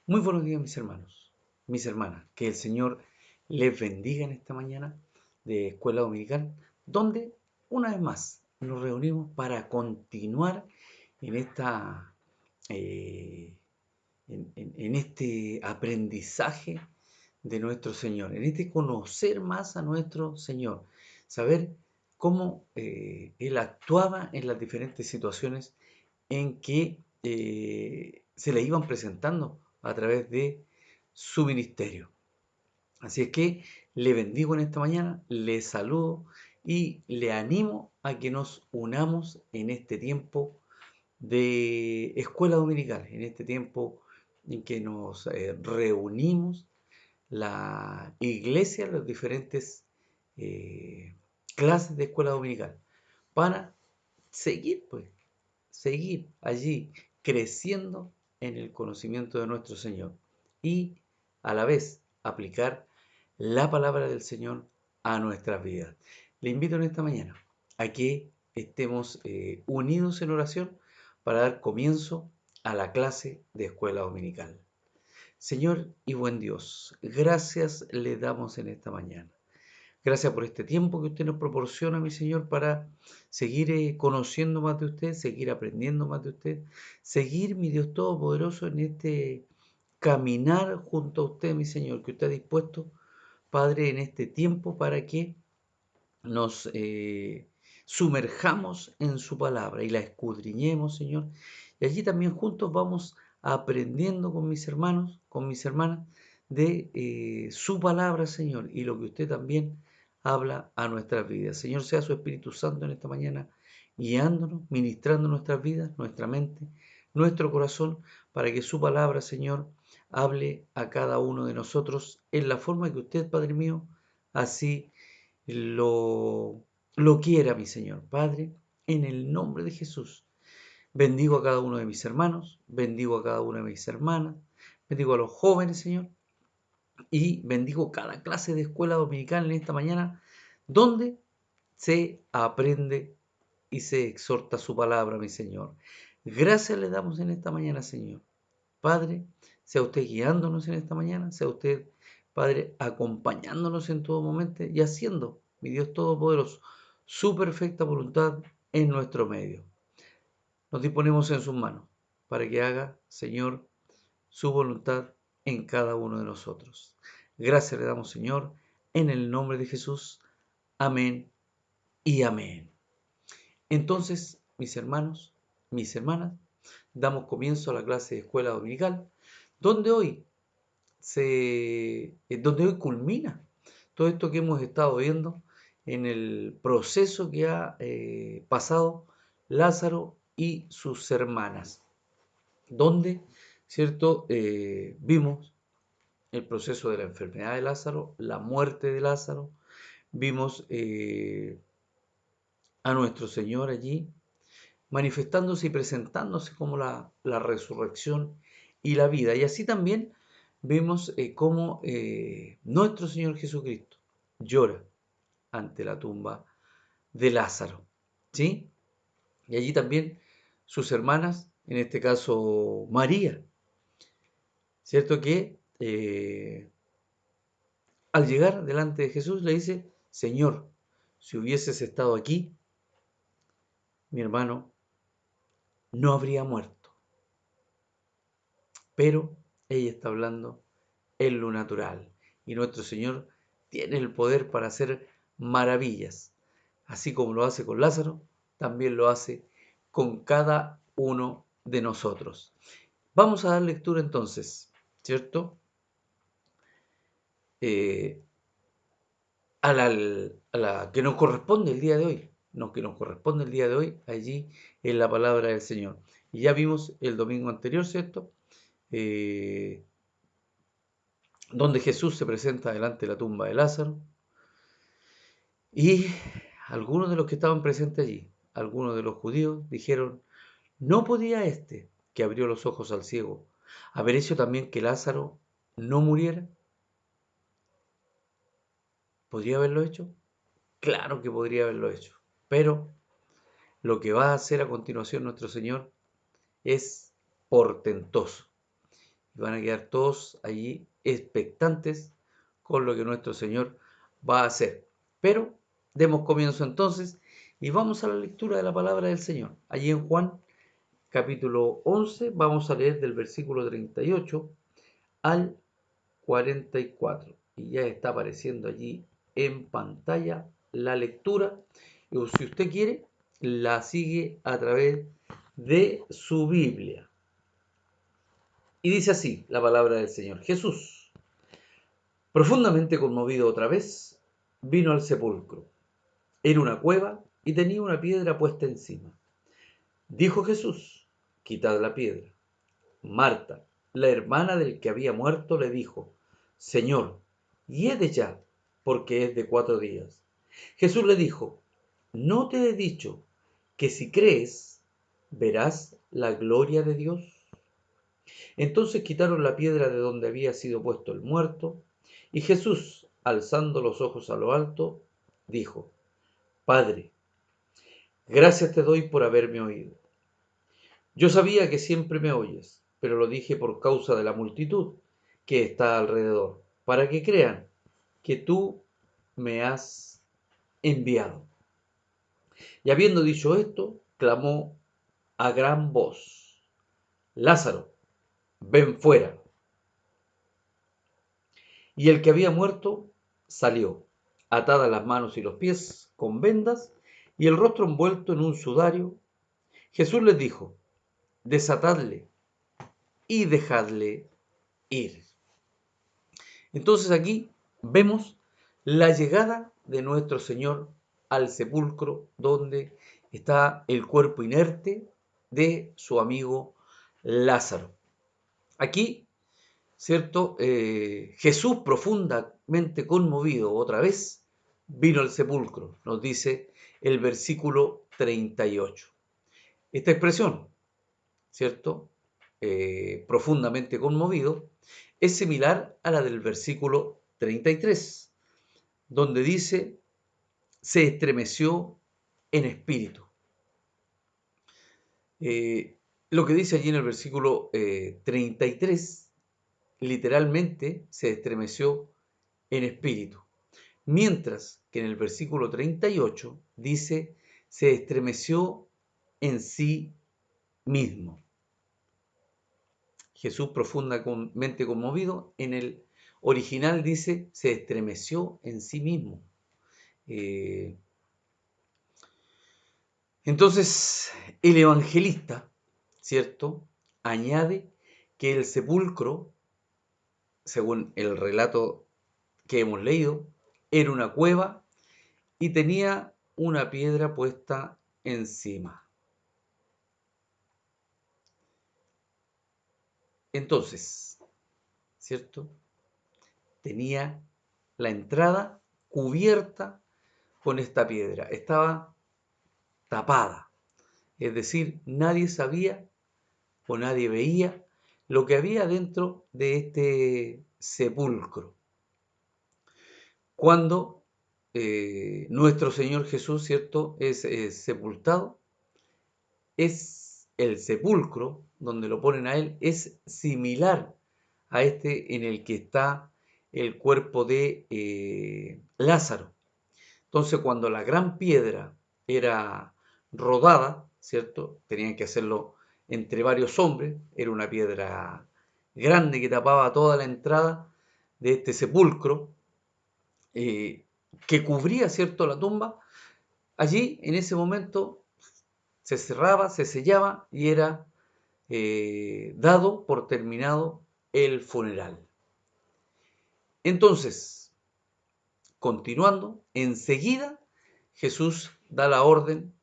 Muy buenos días, mis hermanos, mis hermanas. Que el Señor les bendiga en esta mañana de Escuela Dominical, donde una vez más nos reunimos para continuar en eh, en este aprendizaje de nuestro Señor, en este conocer más a nuestro Señor, saber cómo Él actuaba en las diferentes situaciones en que se le iban presentando a través de su ministerio. Así es que le bendigo en esta mañana, le saludo y le animo a que nos unamos en este tiempo de escuela dominical, en este tiempo en que nos reunimos la iglesia, las diferentes eh, clases de escuela dominical, para seguir, pues, seguir allí creciendo en el conocimiento de nuestro Señor y a la vez aplicar la palabra del Señor a nuestras vidas. Le invito en esta mañana a que estemos unidos en oración para dar comienzo a la clase de escuela dominical. Señor y buen Dios, gracias le damos en esta mañana. Gracias por este tiempo que usted nos proporciona, mi Señor, para seguir conociendo más de usted, seguir aprendiendo más de usted, seguir, mi Dios Todopoderoso, en este caminar junto a usted, mi Señor, que usted ha dispuesto, Padre, en este tiempo para que nos sumerjamos en su palabra y la escudriñemos, Señor. Y allí también juntos vamos aprendiendo con mis hermanos, con mis hermanas, de su palabra, Señor, y lo que usted también habla a nuestras vidas. Señor, sea su Espíritu Santo en esta mañana, guiándonos, ministrando nuestras vidas, nuestra mente, nuestro corazón, para que su palabra, Señor, hable a cada uno de nosotros en la forma que usted, Padre mío, así lo, lo quiera, mi Señor. Padre, en el nombre de Jesús, bendigo a cada uno de mis hermanos, bendigo a cada una de mis hermanas, bendigo a los jóvenes, Señor, y bendigo cada clase de escuela dominical en esta mañana, donde se aprende y se exhorta su palabra, mi Señor. Gracias le damos en esta mañana, Señor. Padre, sea usted guiándonos en esta mañana, sea usted, Padre, acompañándonos en todo momento y haciendo, mi Dios Todopoderoso, su perfecta voluntad en nuestro medio. Nos disponemos en sus manos para que haga, Señor, su voluntad en cada uno de nosotros. Gracias le damos, Señor, en el nombre de Jesús. Amén y amén. Entonces, mis hermanos, mis hermanas, damos comienzo a la clase de escuela dominical, donde hoy donde hoy culmina todo esto que hemos estado viendo en el proceso que ha pasado Lázaro y sus hermanas, donde, ¿cierto? Vimos el proceso de la enfermedad de Lázaro, la muerte de Lázaro, vimos a nuestro Señor allí manifestándose y presentándose como la resurrección y la vida. Y así también vemos cómo nuestro Señor Jesucristo llora ante la tumba de Lázaro, ¿sí? Y allí también sus hermanas, en este caso María, ¿cierto? Que al llegar delante de Jesús le dice, Señor, si hubieses estado aquí, mi hermano no habría muerto. Pero ella está hablando en lo natural. Y nuestro Señor tiene el poder para hacer maravillas. Así como lo hace con Lázaro, también lo hace con cada uno de nosotros. Vamos a dar lectura entonces, ¿cierto? Eh, a la que nos corresponde el día de hoy, que nos corresponde el día de hoy, allí en la palabra del Señor. Y ya vimos el domingo anterior, ¿cierto? Eh, donde Jesús se presenta delante de la tumba de Lázaro y algunos de los que estaban presentes allí, algunos de los judíos, dijeron, ¿no podía este, que abrió los ojos al ciego, haber hecho también que Lázaro no muriera? ¿Podría haberlo hecho? Claro que podría haberlo hecho, pero lo que va a hacer a continuación nuestro Señor es portentoso. Van a quedar todos allí expectantes con lo que nuestro Señor va a hacer. Pero demos comienzo entonces y vamos a la lectura de la palabra del Señor. Allí en Juan capítulo 11 vamos a leer del versículo 38 al 44. Y ya está apareciendo allí en pantalla la lectura. Y si usted quiere, la sigue a través de su Biblia. Y dice así la palabra del Señor. Jesús, profundamente conmovido otra vez, vino al sepulcro. Era una cueva y tenía una piedra puesta encima. Dijo Jesús, quitad la piedra. Marta, la hermana del que había muerto, le dijo, Señor, hiede ya, porque es de 4 días. Jesús le dijo, ¿no te he dicho que si crees, verás la gloria de Dios? Entonces quitaron la piedra de donde había sido puesto el muerto, y Jesús, alzando los ojos a lo alto, dijo, Padre, gracias te doy por haberme oído. Yo sabía que siempre me oyes, pero lo dije por causa de la multitud que está alrededor, para que crean que tú me has enviado. Y habiendo dicho esto, clamó a gran voz, Lázaro, ven fuera. Y el que había muerto salió, atadas las manos y los pies con vendas y el rostro envuelto en un sudario. Jesús les dijo, desatadle y dejadle ir. Entonces aquí vemos la llegada de nuestro Señor al sepulcro donde está el cuerpo inerte de su amigo Lázaro. Aquí, ¿cierto? Jesús, profundamente conmovido otra vez, vino al sepulcro, nos dice el versículo 38. Esta expresión, ¿cierto? Profundamente conmovido, es similar a la del versículo 33, donde dice, se estremeció en espíritu. Lo que dice allí en el versículo 33, literalmente se estremeció en espíritu, mientras que en el versículo 38 dice, se estremeció en sí mismo. Jesús profundamente conmovido, en el original dice, se estremeció en sí mismo. Entonces, el evangelista, ¿cierto?, añade que el sepulcro, según el relato que hemos leído, era una cueva y tenía una piedra puesta encima. Entonces, ¿cierto?, tenía la entrada cubierta con esta piedra, estaba tapada, es decir, nadie sabía o nadie veía lo que había dentro de este sepulcro. Cuando nuestro Señor Jesús, ¿cierto?, es sepultado, es el sepulcro donde lo ponen a Él, es similar a este en el que está el cuerpo de Lázaro. Entonces, cuando la gran piedra era rodada, ¿cierto? Tenían que hacerlo entre varios hombres, era una piedra grande que tapaba toda la entrada de este sepulcro, que cubría, ¿cierto?, la tumba. Allí, en ese momento, se cerraba, se sellaba y era dado por terminado el funeral. Entonces, continuando, enseguida Jesús da la orden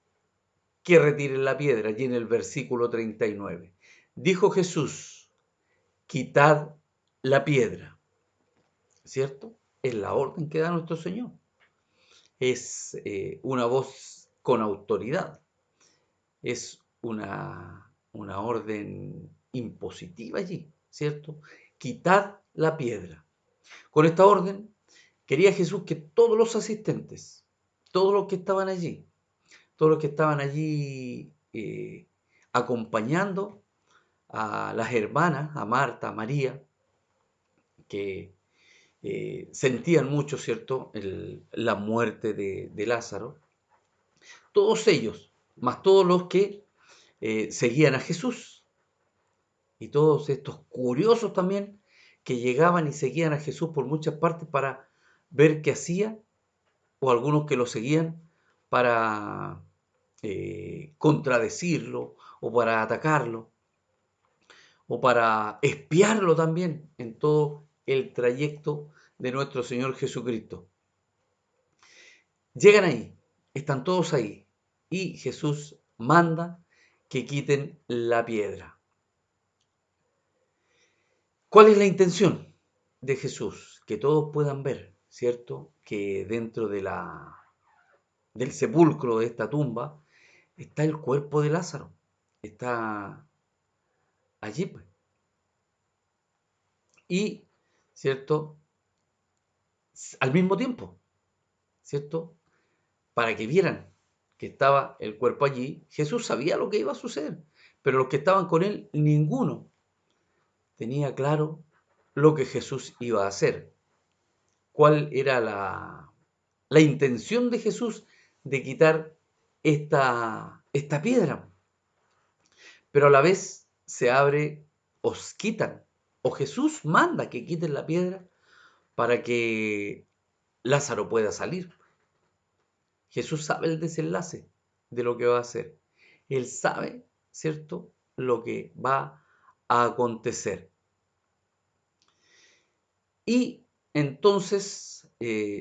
que retiren la piedra, allí en el versículo 39. Dijo Jesús, quitad la piedra, ¿cierto? Es la orden que da nuestro Señor. Es una voz con autoridad, es una orden impositiva allí, ¿cierto? Quitad la piedra. Con esta orden quería Jesús que todos los asistentes, todos los que estaban allí acompañando a las hermanas, a Marta, a María, que sentían mucho, ¿cierto?, la muerte de Lázaro. Todos ellos, más todos los que seguían a Jesús y todos estos curiosos también que llegaban y seguían a Jesús por muchas partes para ver qué hacía, o algunos que lo seguían para contradecirlo o para atacarlo o para espiarlo también en todo el trayecto de nuestro Señor Jesucristo. Llegan ahí, están todos ahí y Jesús manda que quiten la piedra. ¿Cuál es la intención de Jesús? Que todos puedan ver, ¿cierto? Que dentro del sepulcro de esta tumba está el cuerpo de Lázaro. Está allí, pues. Y, ¿cierto? Al mismo tiempo, ¿cierto? Para que vieran que estaba el cuerpo allí, Jesús sabía lo que iba a suceder, pero los que estaban con él, ninguno tenía claro lo que Jesús iba a hacer. ¿Cuál era la intención de Jesús de quitar esta piedra? Pero a la vez se abre, os quitan, o Jesús manda que quiten la piedra para que Lázaro pueda salir. Jesús sabe el desenlace de lo que va a hacer. Él sabe, ¿cierto?, lo que va a acontecer. Y entonces,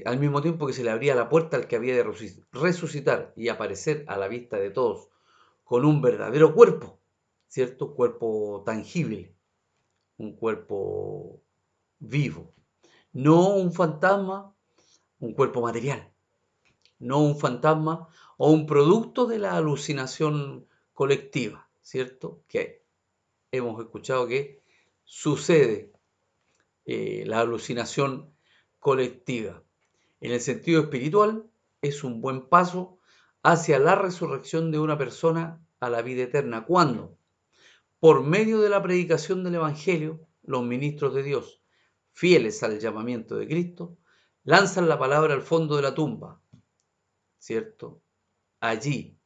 al mismo tiempo que se le abría la puerta al que había de resucitar y aparecer a la vista de todos con un verdadero cuerpo, ¿cierto? Cuerpo tangible, un cuerpo vivo, no un fantasma, un cuerpo material, no un fantasma o un producto de la alucinación colectiva, ¿cierto? Que hemos escuchado que sucede la alucinación colectiva. En el sentido espiritual, es un buen paso hacia la resurrección de una persona a la vida eterna. ¿Cuándo? Por medio de la predicación del Evangelio, los ministros de Dios, fieles al llamamiento de Cristo, lanzan la palabra al fondo de la tumba, ¿cierto? Allí,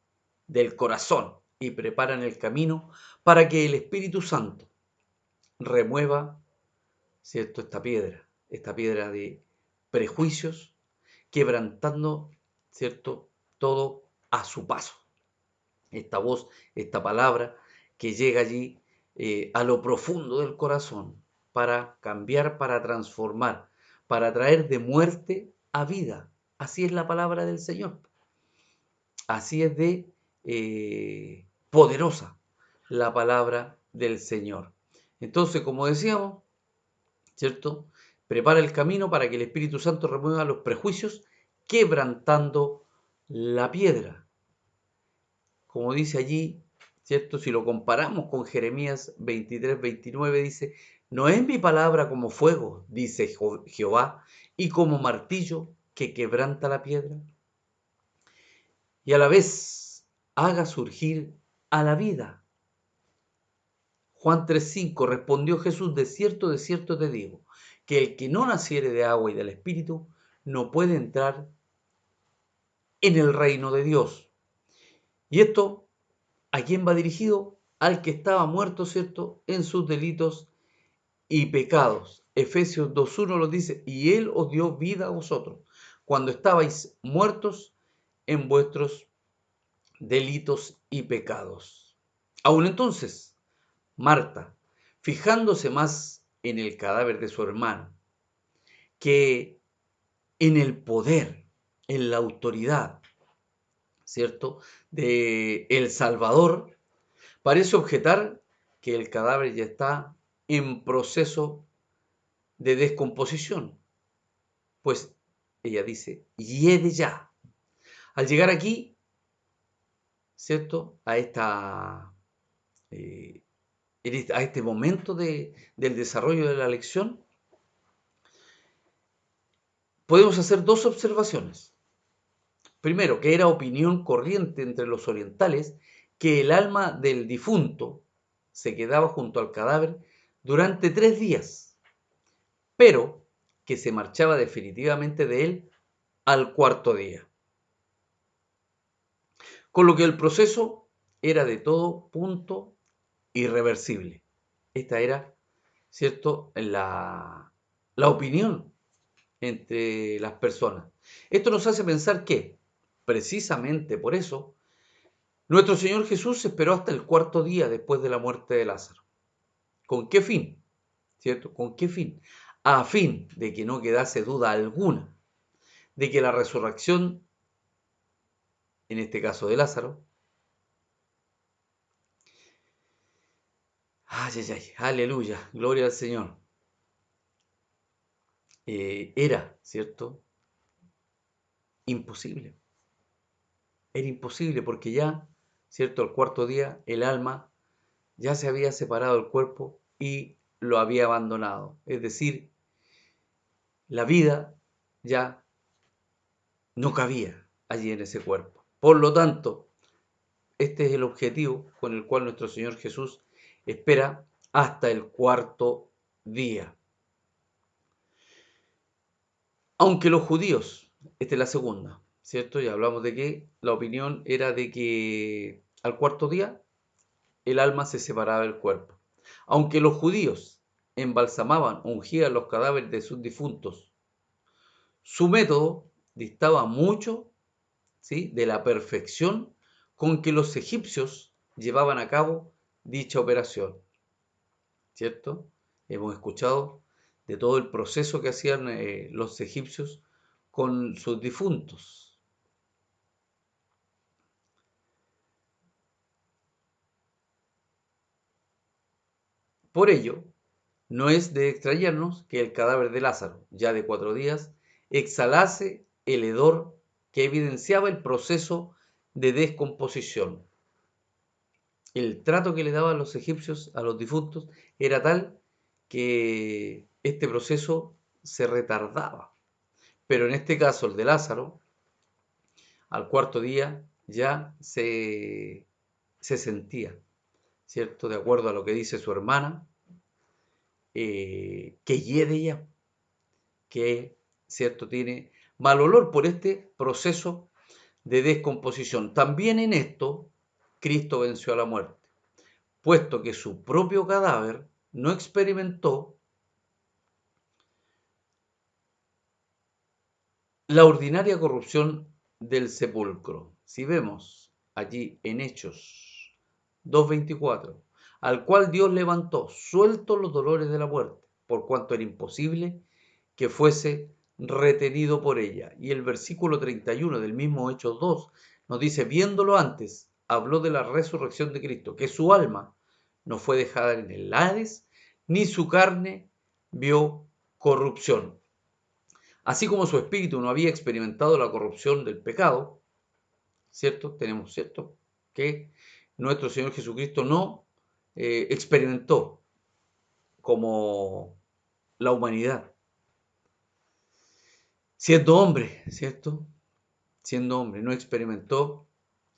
del corazón, y preparan el camino para que el Espíritu Santo remueva, ¿cierto?, esta piedra de prejuicios, quebrantando, ¿cierto?, todo a su paso. Esta voz, esta palabra que llega allí a lo profundo del corazón para cambiar, para transformar, para traer de muerte a vida. Así es la palabra del Señor. Así es de poderosa la palabra del Señor. Entonces, como decíamos, ¿cierto? Prepara el camino para que el Espíritu Santo remueva los prejuicios, quebrantando la piedra. Como dice allí, ¿cierto? Si lo comparamos con Jeremías 23, 29, dice, no es mi palabra como fuego, dice Jehová, y como martillo que quebranta la piedra, y a la vez haga surgir a la vida. Juan 3:5, respondió Jesús, de cierto te digo, que el que no naciere de agua y del Espíritu no puede entrar en el reino de Dios. Y esto, ¿a quién va dirigido? Al que estaba muerto, ¿cierto?, en sus delitos y pecados. Efesios 2:1 lo dice, y Él os dio vida a vosotros, cuando estabais muertos en vuestros delitos y pecados. Aún entonces, Marta, fijándose más en el cadáver de su hermano que en el poder, en la autoridad, ¿cierto?, de el Salvador, parece objetar que el cadáver ya está en proceso de descomposición. Pues ella dice, hiede ya. Al llegar aquí, ¿cierto?, a este momento del desarrollo de la lección, podemos hacer dos observaciones. Primero, que era opinión corriente entre los orientales que el alma del difunto, se quedaba junto al cadáver durante 3 días, pero que se marchaba definitivamente de él al cuarto día. Con lo que el proceso era de todo punto irreversible. Esta era, ¿cierto?, la opinión entre las personas. Esto nos hace pensar que, precisamente por eso, nuestro Señor Jesús esperó hasta el cuarto día después de la muerte de Lázaro. ¿Con qué fin? ¿Cierto? ¿Con qué fin? A fin de que no quedase duda alguna de que la resurrección, en este caso de Lázaro, ay, ay, ay, aleluya, gloria al Señor, era, ¿cierto? Imposible. Era imposible porque ya, ¿cierto? Al cuarto día el alma ya se había separado del cuerpo y lo había abandonado. Es decir, la vida ya no cabía allí en ese cuerpo. Por lo tanto, este es el objetivo con el cual nuestro Señor Jesús espera hasta el cuarto día. Aunque los judíos, esta es la segunda, ¿cierto? Ya hablamos de que la opinión era de que al cuarto día el alma se separaba del cuerpo. Aunque los judíos embalsamaban, ungían los cadáveres de sus difuntos, su método distaba mucho, ¿sí?, de la perfección con que los egipcios llevaban a cabo dicha operación, ¿cierto? Hemos escuchado de todo el proceso que hacían los egipcios con sus difuntos. Por ello, no es de extrañarnos que el cadáver de Lázaro, ya de 4 días, exhalase el hedor que evidenciaba el proceso de descomposición. El trato que le daban los egipcios a los difuntos era tal que este proceso se retardaba. Pero en este caso, el de Lázaro, al cuarto día ya se sentía, ¿cierto? De acuerdo a lo que dice su hermana, que hiede ya, que, ¿cierto?, tiene mal olor por este proceso de descomposición. También en esto, Cristo venció a la muerte, puesto que su propio cadáver no experimentó la ordinaria corrupción del sepulcro. Si vemos allí en Hechos 2:24, al cual Dios levantó, sueltos los dolores de la muerte, por cuanto era imposible que fuese retenido por ella. Y el versículo 31 del mismo Hechos 2 nos dice, viéndolo antes, habló de la resurrección de Cristo, que su alma no fue dejada en el Hades, ni su carne vio corrupción. Así como su espíritu no había experimentado la corrupción del pecado, ¿cierto? Tenemos, ¿cierto?, que nuestro Señor Jesucristo no experimentó como la humanidad, siendo hombre, ¿cierto? Siendo hombre, no experimentó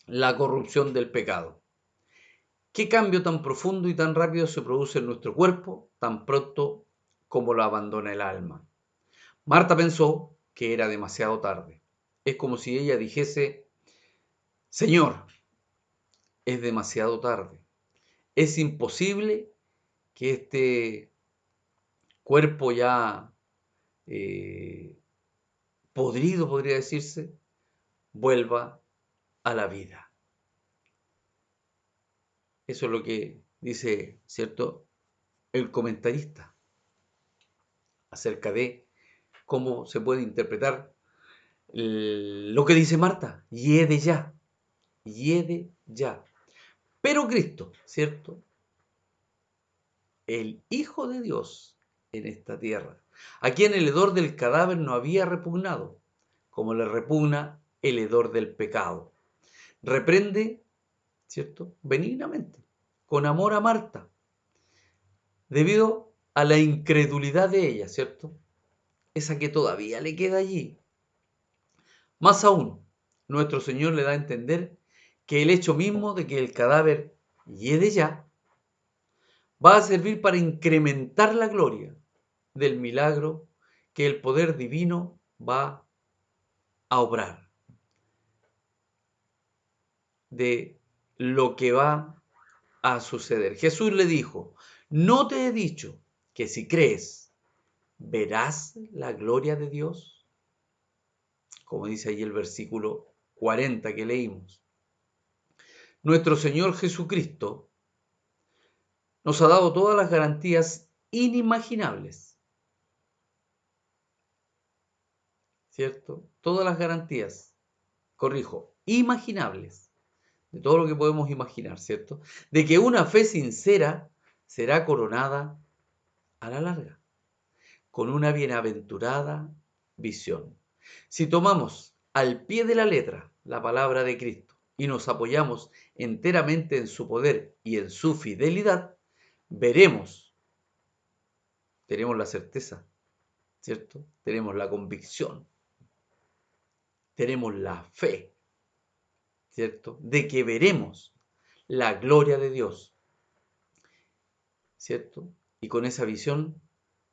la corrupción del pecado. ¿Qué cambio tan profundo y tan rápido se produce en nuestro cuerpo tan pronto como lo abandona el alma? Marta pensó que era demasiado tarde. Es como si ella dijese, Señor, es demasiado tarde. Es imposible que este cuerpo ya eh, podrido, podría decirse, vuelva a la vida. Eso es lo que dice, ¿cierto?, el comentarista acerca de cómo se puede interpretar lo que dice Marta, hiede ya, hiede ya. Pero Cristo, ¿cierto?, el Hijo de Dios en esta tierra, a quien el hedor del cadáver no había repugnado, como le repugna el hedor del pecado. Reprende, ¿cierto?, benignamente, con amor a Marta, debido a la incredulidad de ella, ¿cierto?, esa que todavía le queda allí. Más aún, nuestro Señor le da a entender que el hecho mismo de que el cadáver hiede ya va a servir para incrementar la gloria del milagro que el poder divino va a obrar, de lo que va a suceder. Jesús le dijo, ¿no te he dicho que si crees, verás la gloria de Dios? Como dice ahí el versículo 40 que leímos. Nuestro Señor Jesucristo nos ha dado todas las garantías inimaginables, ¿cierto? Todas las garantías, corrijo, imaginables, de todo lo que podemos imaginar, ¿cierto? De que una fe sincera será coronada a la larga, con una bienaventurada visión. Si tomamos al pie de la letra la palabra de Cristo y nos apoyamos enteramente en su poder y en su fidelidad, veremos, tenemos la certeza, ¿cierto? Tenemos la convicción, tenemos la fe, ¿cierto? De que veremos la gloria de Dios, ¿cierto? Y con esa visión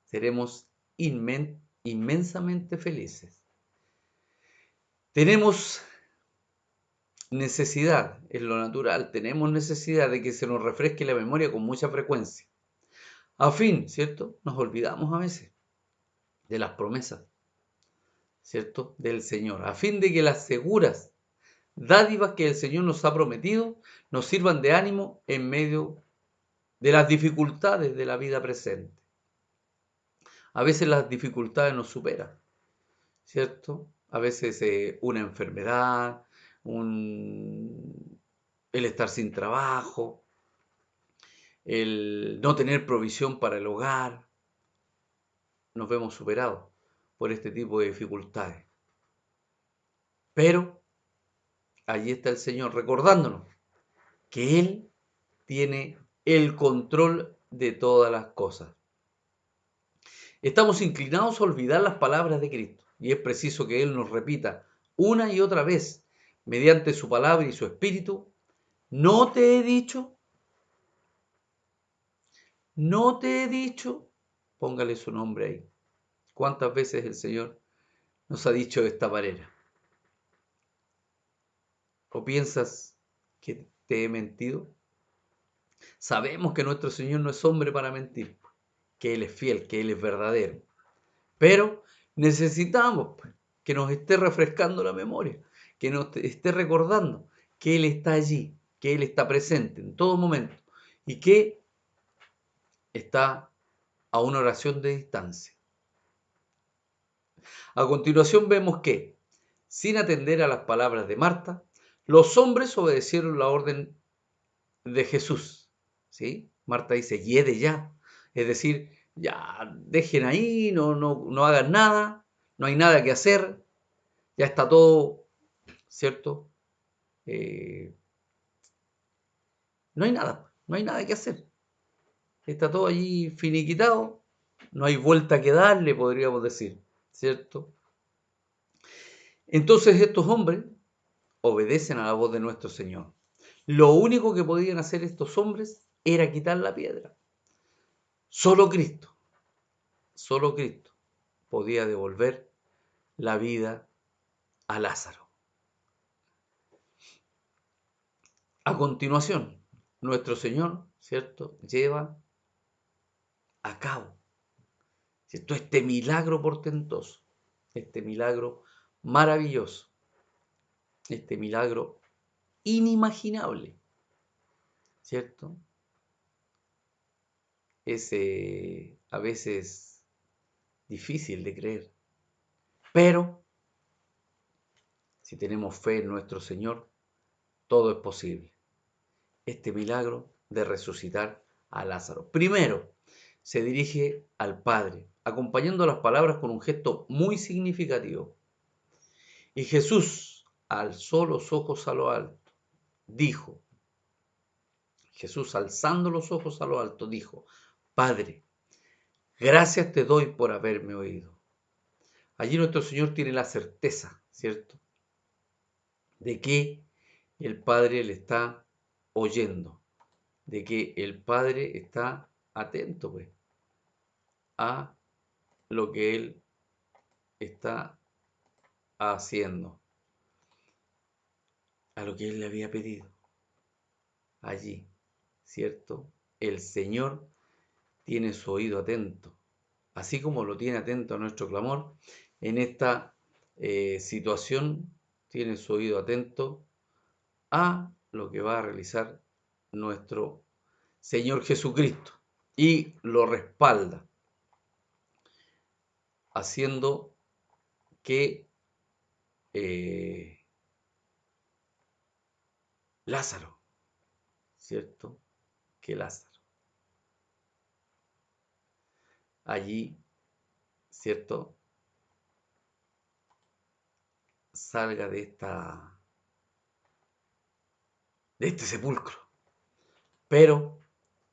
seremos inmensamente felices. Tenemos necesidad, en lo natural, tenemos necesidad de que se nos refresque la memoria con mucha frecuencia. A fin, ¿cierto? Nos olvidamos a veces de las promesas, ¿cierto? Del Señor, a fin de que las seguras dádivas que el Señor nos ha prometido nos sirvan de ánimo en medio de las dificultades de la vida presente. A veces las dificultades nos superan, ¿cierto? A veces una enfermedad, el estar sin trabajo, el no tener provisión para el hogar, nos vemos superados por este tipo de dificultades. Pero allí está el Señor recordándonos que Él tiene el control de todas las cosas. Estamos inclinados a olvidar las palabras de Cristo y es preciso que Él nos repita una y otra vez, mediante su palabra y su espíritu, ¿no te he dicho? ¿No te he dicho? Póngale su nombre ahí. ¿Cuántas veces el Señor nos ha dicho de esta manera? ¿O piensas que te he mentido? Sabemos que nuestro Señor no es hombre para mentir, que Él es fiel, que Él es verdadero. Pero necesitamos que nos esté refrescando la memoria, que nos esté recordando que Él está allí, que Él está presente en todo momento y que está a una oración de distancia. A continuación vemos que, sin atender a las palabras de Marta, los hombres obedecieron la orden de Jesús. ¿Sí? Marta dice, hiede ya. Es decir, ya dejen ahí, no hagan nada, no hay nada que hacer, ya está todo, ¿cierto? No hay nada, no hay nada que hacer. Está todo allí finiquitado, no hay vuelta que darle, podríamos decir, ¿cierto? Entonces estos hombres obedecen a la voz de nuestro Señor. Lo único que podían hacer estos hombres era quitar la piedra. Solo Cristo podía devolver la vida a Lázaro. A continuación, nuestro Señor, ¿cierto?, lleva a cabo, ¿cierto?, este milagro portentoso, este milagro maravilloso, este milagro inimaginable, ¿cierto? Es a veces difícil de creer, pero si tenemos fe en nuestro Señor, todo es posible. Este milagro de resucitar a Lázaro. Primero, se dirige al Padre, acompañando las palabras con un gesto muy significativo. Y Jesús alzó los ojos a lo alto, dijo, Jesús alzando los ojos a lo alto, dijo, Padre, gracias te doy por haberme oído. Allí nuestro Señor tiene la certeza, ¿cierto?, de que el Padre le está oyendo, de que el Padre está atento pues, a lo que él está haciendo, a lo que él le había pedido allí, ¿cierto? El Señor tiene su oído atento, así como lo tiene atento a nuestro clamor, en esta situación tiene su oído atento a lo que va a realizar nuestro Señor Jesucristo y lo respalda, haciendo que Lázaro, ¿cierto? Que Lázaro allí, ¿cierto? Salga de este sepulcro. Pero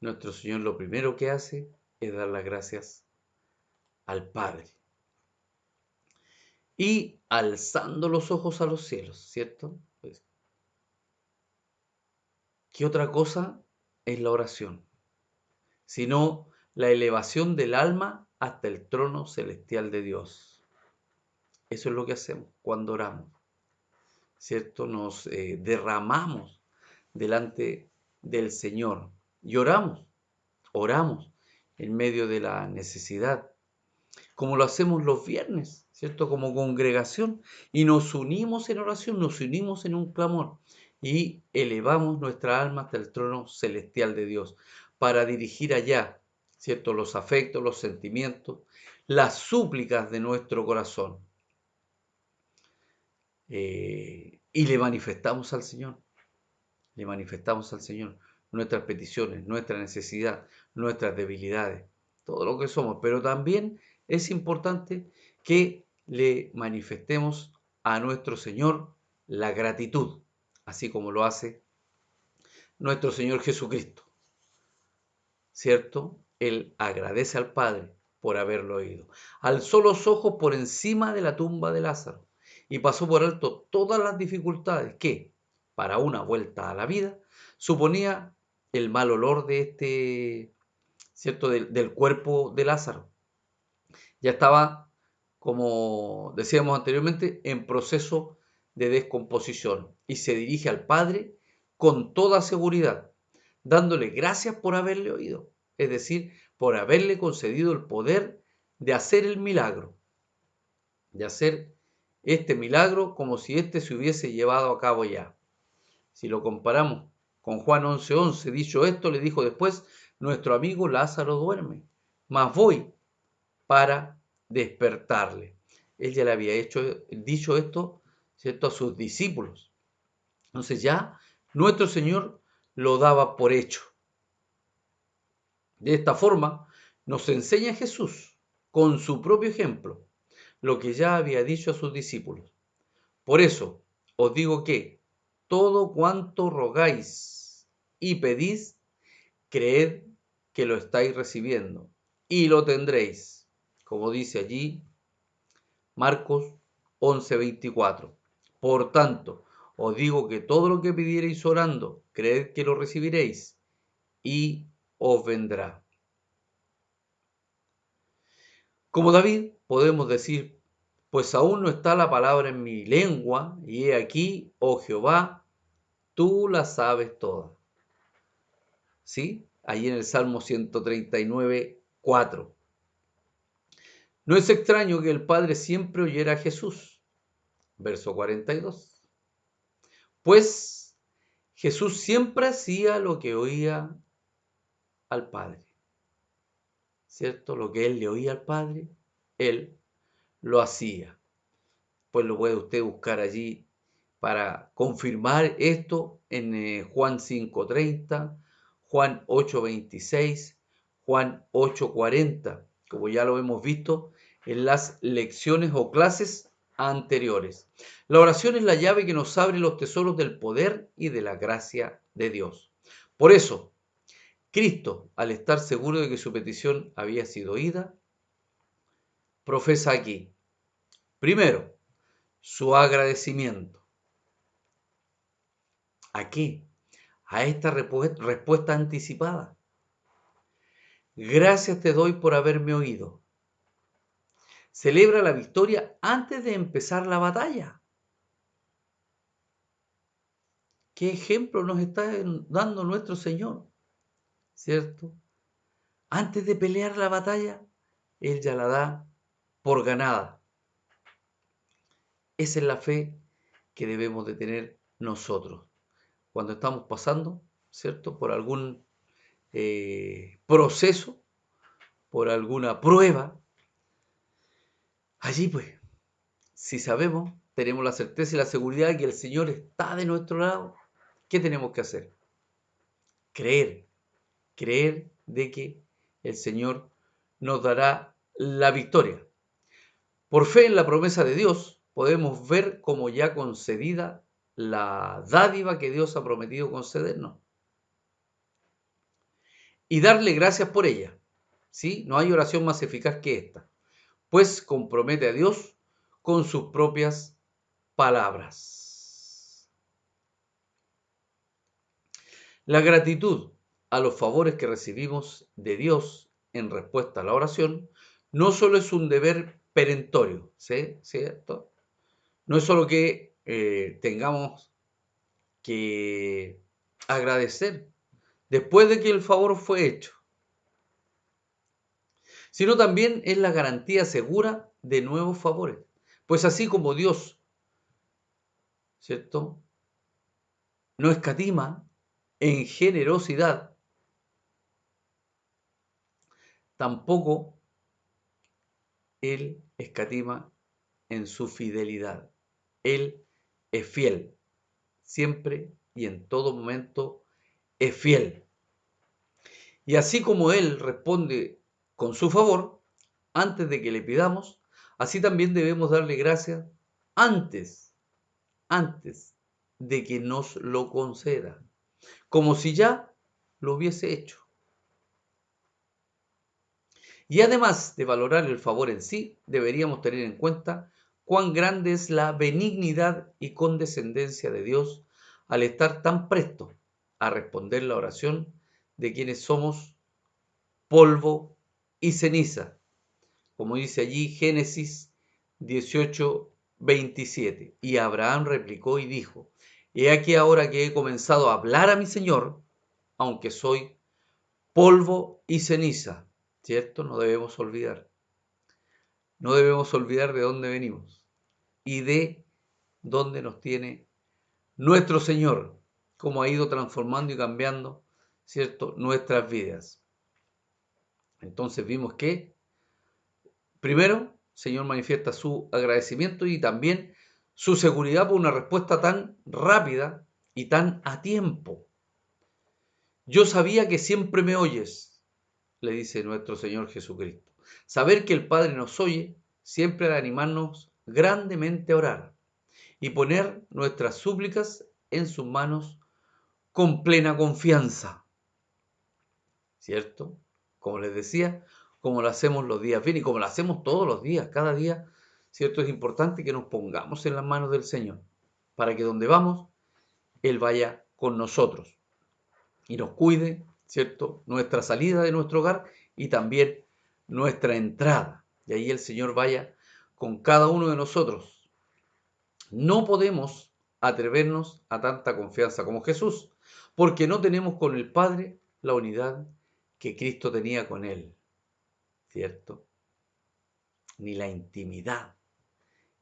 nuestro Señor lo primero que hace es dar las gracias al Padre. Y alzando los ojos a los cielos, ¿cierto? Pues, ¿qué otra cosa es la oración? Sino la elevación del alma hasta el trono celestial de Dios. Eso es lo que hacemos cuando oramos, ¿cierto? Nos derramamos delante del Señor y oramos en medio de la necesidad, como lo hacemos los viernes, ¿cierto? Como congregación, y nos unimos en oración, nos unimos en un clamor y elevamos nuestra alma hasta el trono celestial de Dios para dirigir allá, ¿cierto? Los afectos, los sentimientos, las súplicas de nuestro corazón. Y le manifestamos al Señor nuestras peticiones, nuestra necesidad, nuestras debilidades, todo lo que somos, pero también es importante que le manifestemos a nuestro Señor la gratitud, así como lo hace nuestro Señor Jesucristo, ¿cierto? Él agradece al Padre por haberlo oído. Alzó los ojos por encima de la tumba de Lázaro y pasó por alto todas las dificultades que, para una vuelta a la vida, suponía el mal olor de ¿cierto? Del cuerpo de Lázaro. Ya estaba, como decíamos anteriormente, en proceso de descomposición y se dirige al Padre con toda seguridad, dándole gracias por haberle oído, es decir, por haberle concedido el poder de hacer el milagro, de hacer este milagro como si éste se hubiese llevado a cabo ya. Si lo comparamos con Juan 11:11, dicho esto, le dijo después, nuestro amigo Lázaro duerme, mas voy para despertarle. Él ya le había dicho esto, ¿cierto?, a sus discípulos. Entonces ya nuestro Señor lo daba por hecho. De esta forma nos enseña Jesús, con su propio ejemplo, lo que ya había dicho a sus discípulos. Por eso os digo que todo cuanto rogáis y pedís, creed que lo estáis recibiendo y lo tendréis, como dice allí Marcos 11:24. Por tanto, os digo que todo lo que pidiereis orando, creed que lo recibiréis y os vendrá. Como David, podemos decir, pues aún no está la palabra en mi lengua, y he aquí, oh Jehová, tú la sabes toda. ¿Sí? Allí en el Salmo 139:4. No es extraño que el Padre siempre oyera a Jesús. Verso 42. Pues Jesús siempre hacía lo que oía al Padre, ¿cierto? Lo que él le oía al Padre, él lo hacía. Pues lo puede usted buscar allí para confirmar esto en Juan 5:30, Juan 8:26, Juan 8:40, como ya lo hemos visto en las lecciones o clases anteriores. La oración es la llave que nos abre los tesoros del poder y de la gracia de Dios. Por eso, Cristo, al estar seguro de que su petición había sido oída, profesa aquí, primero, su agradecimiento. ¿A qué? A esta respuesta anticipada. Gracias te doy por haberme oído. Celebra la victoria antes de empezar la batalla. ¿Qué ejemplo nos está dando nuestro Señor? ¿Cierto? Antes de pelear la batalla, Él ya la da por ganada. Esa es la fe que debemos de tener nosotros. Cuando estamos pasando, ¿cierto? Por algún proceso, por alguna prueba, allí pues, si sabemos, tenemos la certeza y la seguridad de que el Señor está de nuestro lado, ¿qué tenemos que hacer? Creer, creer de que el Señor nos dará la victoria. Por fe en la promesa de Dios, podemos ver como ya concedida la dádiva que Dios ha prometido concedernos y darle gracias por ella. ¿Sí? No hay oración más eficaz que esta, pues compromete a Dios con sus propias palabras. La gratitud a los favores que recibimos de Dios en respuesta a la oración no solo es un deber perentorio, ¿sí? ¿Cierto? No es solo que tengamos que agradecer después de que el favor fue hecho, sino también es la garantía segura de nuevos favores. Pues así como Dios, ¿cierto?, no escatima en generosidad, tampoco Él escatima en su fidelidad. Él es fiel, siempre y en todo momento es fiel. Y así como Él responde con su favor, antes de que le pidamos, así también debemos darle gracias antes, antes de que nos lo conceda, como si ya lo hubiese hecho. Y además de valorar el favor en sí, deberíamos tener en cuenta cuán grande es la benignidad y condescendencia de Dios al estar tan presto a responder la oración de quienes somos polvo y ceniza, como dice allí Génesis 18:27. Y Abraham replicó y dijo: He aquí ahora que he comenzado a hablar a mi Señor, aunque soy polvo y ceniza. ¿Cierto? No debemos olvidar. No debemos olvidar de dónde venimos y de dónde nos tiene nuestro Señor, cómo ha ido transformando y cambiando, ¿cierto?, nuestras vidas. Entonces vimos que, primero, el Señor manifiesta su agradecimiento y también su seguridad por una respuesta tan rápida y tan a tiempo. Yo sabía que siempre me oyes, le dice nuestro Señor Jesucristo. Saber que el Padre nos oye siempre ha de animarnos grandemente a orar y poner nuestras súplicas en sus manos con plena confianza, ¿cierto? Como les decía, como lo hacemos los días bien y como lo hacemos todos los días, cada día, ¿cierto? Es importante que nos pongamos en las manos del Señor para que donde vamos, Él vaya con nosotros y nos cuide, ¿cierto?, nuestra salida de nuestro hogar y también nuestra entrada. Y ahí el Señor vaya con cada uno de nosotros. No podemos atrevernos a tanta confianza como Jesús, porque no tenemos con el Padre la unidad que Cristo tenía con Él, ¿cierto? Ni la intimidad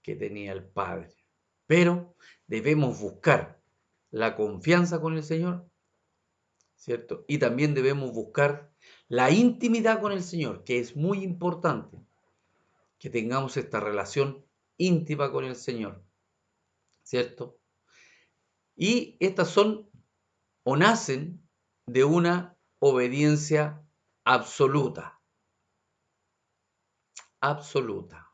que tenía el Padre. Pero debemos buscar la confianza con el Señor, ¿cierto? Y también debemos buscar la intimidad con el Señor, que es muy importante, que tengamos esta relación íntima con el Señor, ¿cierto? Y estas son o nacen de una obediencia absoluta, absoluta.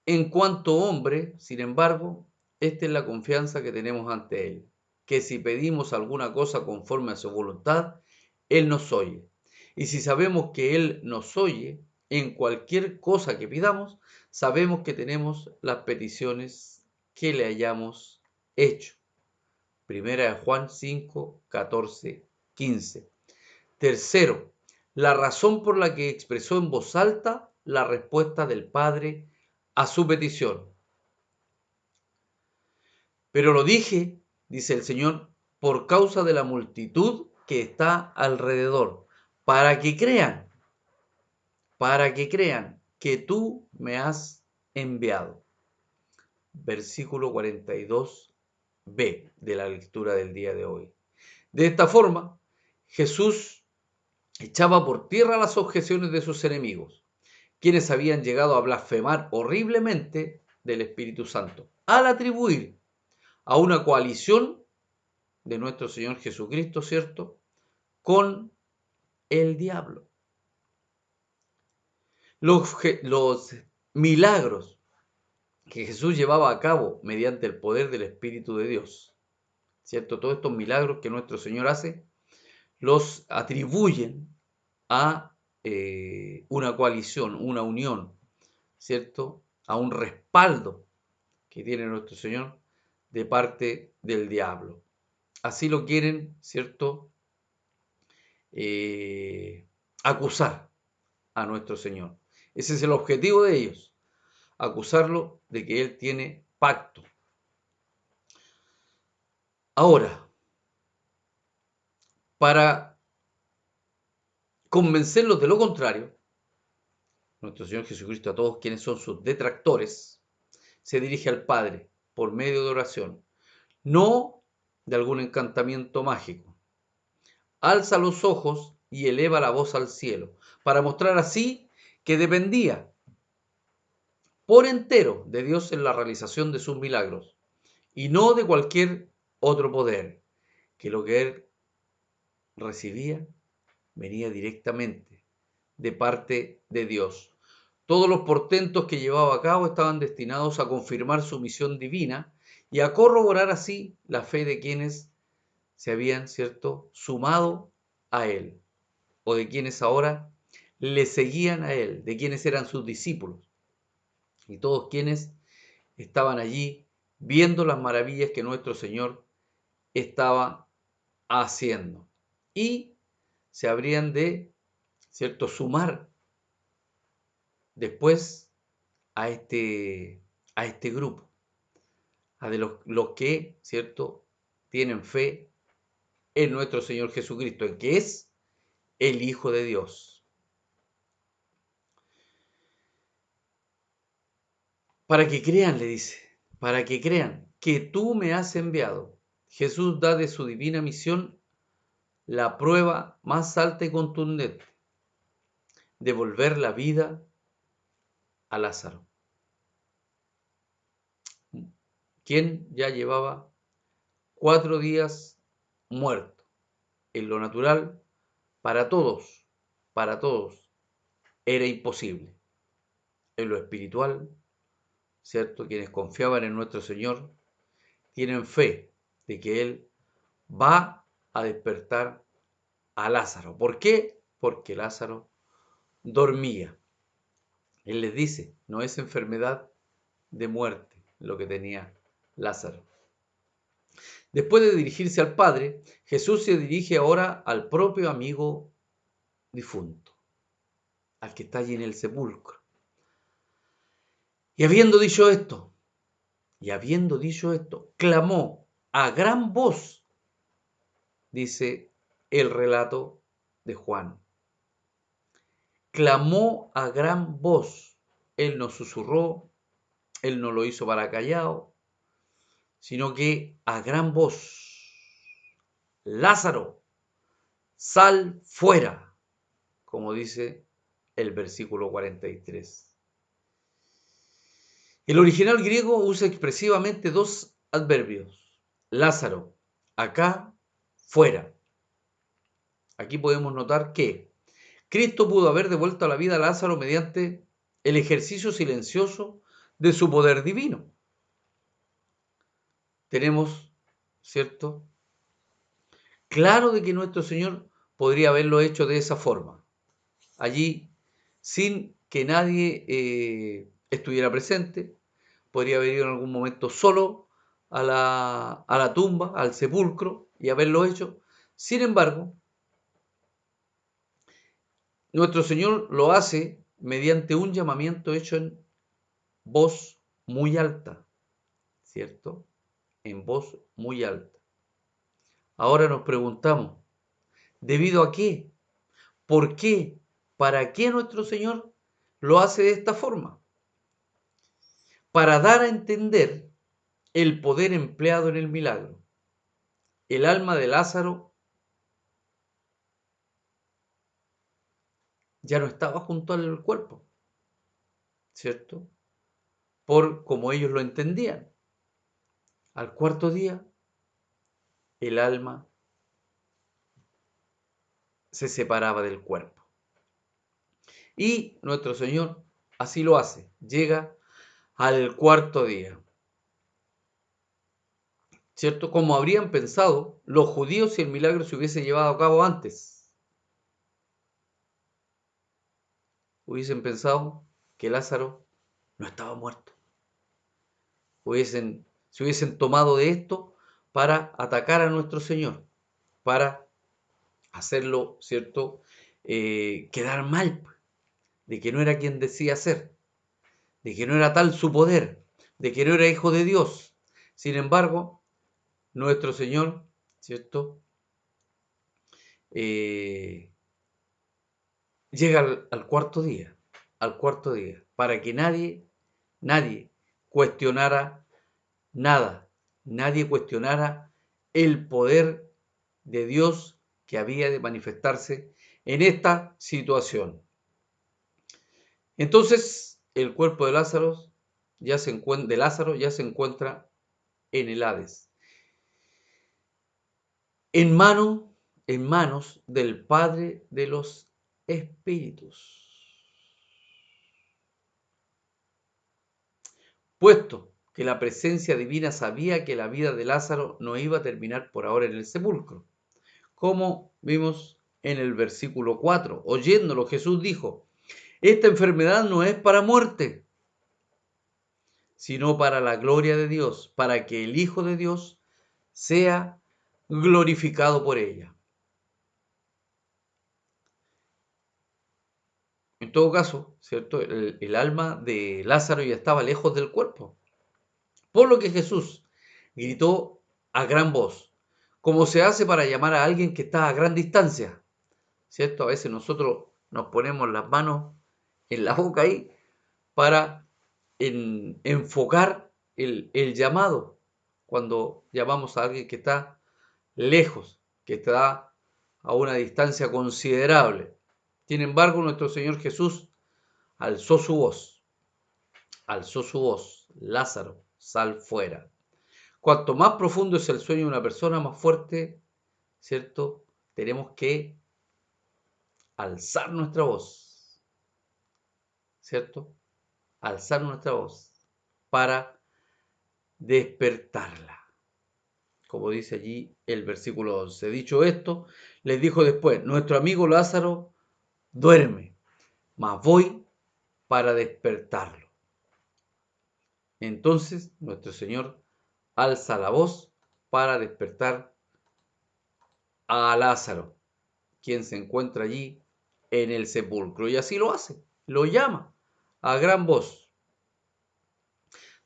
En cuanto hombre, sin embargo, esta es la confianza que tenemos ante Él, que si pedimos alguna cosa conforme a su voluntad, Él nos oye. Y si sabemos que Él nos oye en cualquier cosa que pidamos, sabemos que tenemos las peticiones que le hayamos hecho. Primera de Juan 5, 14, 15. Tercero, la razón por la que expresó en voz alta la respuesta del Padre a su petición. Pero lo dije, dice el Señor, por causa de la multitud que está alrededor, para que crean, que tú me has enviado. Versículo 42b de la lectura del día de hoy. De esta forma, Jesús echaba por tierra las objeciones de sus enemigos, quienes habían llegado a blasfemar horriblemente del Espíritu Santo, al atribuir a una coalición de nuestro Señor Jesucristo, ¿cierto?, con el diablo. Los milagros que Jesús llevaba a cabo mediante el poder del Espíritu de Dios, ¿cierto? Todos estos milagros que nuestro Señor hace, los atribuyen a una coalición, una unión, ¿cierto? A un respaldo que tiene nuestro Señor de parte del diablo. Así lo quieren, ¿cierto?, acusar a nuestro Señor. Ese es el objetivo de ellos, acusarlo de que Él tiene pacto. Ahora, para convencerlos de lo contrario, nuestro Señor Jesucristo a todos quienes son sus detractores, se dirige al Padre por medio de oración, no de algún encantamiento mágico. Alza los ojos y eleva la voz al cielo, para mostrar así que dependía por entero de Dios en la realización de sus milagros, y no de cualquier otro poder, que lo que él recibía venía directamente de parte de Dios. Todos los portentos que llevaba a cabo estaban destinados a confirmar su misión divina y a corroborar así la fe de quienes se habían, ¿cierto?, sumado a él, o de quienes ahora le seguían a él, de quienes eran sus discípulos, y todos quienes estaban allí viendo las maravillas que nuestro Señor estaba haciendo. Y se habrían de, ¿cierto?, sumar después a este grupo, a de los que, ¿cierto?, tienen fe en nuestro Señor Jesucristo, en que es el Hijo de Dios. Para que crean, le dice, para que crean que tú me has enviado. Jesús da de su divina misión la prueba más alta y contundente: devolver la vida a Lázaro, quien ya llevaba 4 días muerto. En lo natural, para todos, era imposible. En lo espiritual, ¿cierto?, quienes confiaban en nuestro Señor tienen fe de que Él va a despertar a Lázaro. ¿Por qué? Porque Lázaro dormía. Él les dice, no es enfermedad de muerte lo que tenía Lázaro. Después de dirigirse al Padre, Jesús se dirige ahora al propio amigo difunto, al que está allí en el sepulcro. Y habiendo dicho esto, clamó a gran voz, dice el relato de Juan. Clamó a gran voz. Él no susurró, él no lo hizo para callado, sino que a gran voz: Lázaro, sal fuera, como dice el versículo 43. El original griego usa expresivamente dos adverbios: Lázaro, acá, fuera. Aquí podemos notar que Cristo pudo haber devuelto a la vida a Lázaro mediante el ejercicio silencioso de su poder divino. Tenemos, ¿cierto?, claro de que nuestro Señor podría haberlo hecho de esa forma, allí sin que nadie estuviera presente. Podría haber ido en algún momento solo a la tumba, al sepulcro, y haberlo hecho. Sin embargo, nuestro Señor lo hace mediante un llamamiento hecho en voz muy alta, ¿cierto? En voz muy alta. Ahora nos preguntamos, ¿debido a qué? ¿Por qué? ¿Para qué nuestro Señor lo hace de esta forma? Para dar a entender el poder empleado en el milagro. El alma de Lázaro ya no estaba junto al cuerpo, ¿cierto? Por como ellos lo entendían. Al cuarto día, el alma se separaba del cuerpo. Y nuestro Señor así lo hace. Llega al cuarto día. ¿Cierto? Como habrían pensado los judíos si el milagro se hubiese llevado a cabo antes. Hubiesen pensado que Lázaro no estaba muerto. Se hubiesen tomado de esto para atacar a nuestro Señor, para hacerlo, ¿cierto? Quedar mal, de que no era quien decía ser, de que no era tal su poder, de que no era hijo de Dios. Sin embargo, nuestro Señor, ¿cierto? Llega al cuarto día, para que nadie cuestionara nada, nadie cuestionara el poder de Dios que había de manifestarse en esta situación. Entonces, el cuerpo de Lázaro ya se encuentra en el Hades, en manos del Padre de los Espíritus. Puesto que la presencia divina sabía que la vida de Lázaro no iba a terminar por ahora en el sepulcro. Como vimos en el versículo 4, oyéndolo Jesús dijo, esta enfermedad no es para muerte, sino para la gloria de Dios, para que el Hijo de Dios sea glorificado por ella. En todo caso, ¿cierto? El alma de Lázaro ya estaba lejos del cuerpo. Por lo que Jesús gritó a gran voz, como se hace para llamar a alguien que está a gran distancia, ¿cierto? A veces nosotros nos ponemos las manos en la boca ahí para enfocar el llamado, cuando llamamos a alguien que está lejos, que está a una distancia considerable. Sin embargo, nuestro Señor Jesús alzó su voz, Lázaro, sal fuera. Cuanto más profundo es el sueño de una persona, más fuerte, ¿cierto? Tenemos que alzar nuestra voz, ¿cierto? Alzar nuestra voz para despertarla. Como dice allí el versículo 11. Dicho esto, les dijo después, nuestro amigo Lázaro duerme, mas voy para despertarlo. Entonces nuestro Señor alza la voz para despertar a Lázaro, quien se encuentra allí en el sepulcro. Y así lo hace, lo llama a gran voz.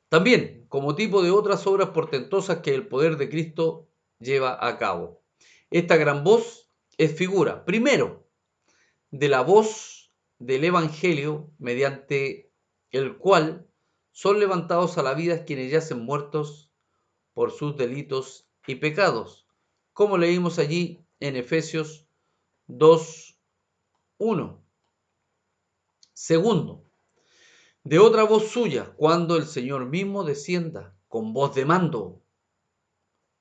También como tipo de otras obras portentosas que el poder de Cristo lleva a cabo. Esta gran voz es figura, primero, de la voz del Evangelio mediante el cual son levantados a la vida quienes yacen muertos por sus delitos y pecados, como leímos allí en Efesios 2:1. Segundo, de otra voz suya, cuando el Señor mismo descienda con voz de mando.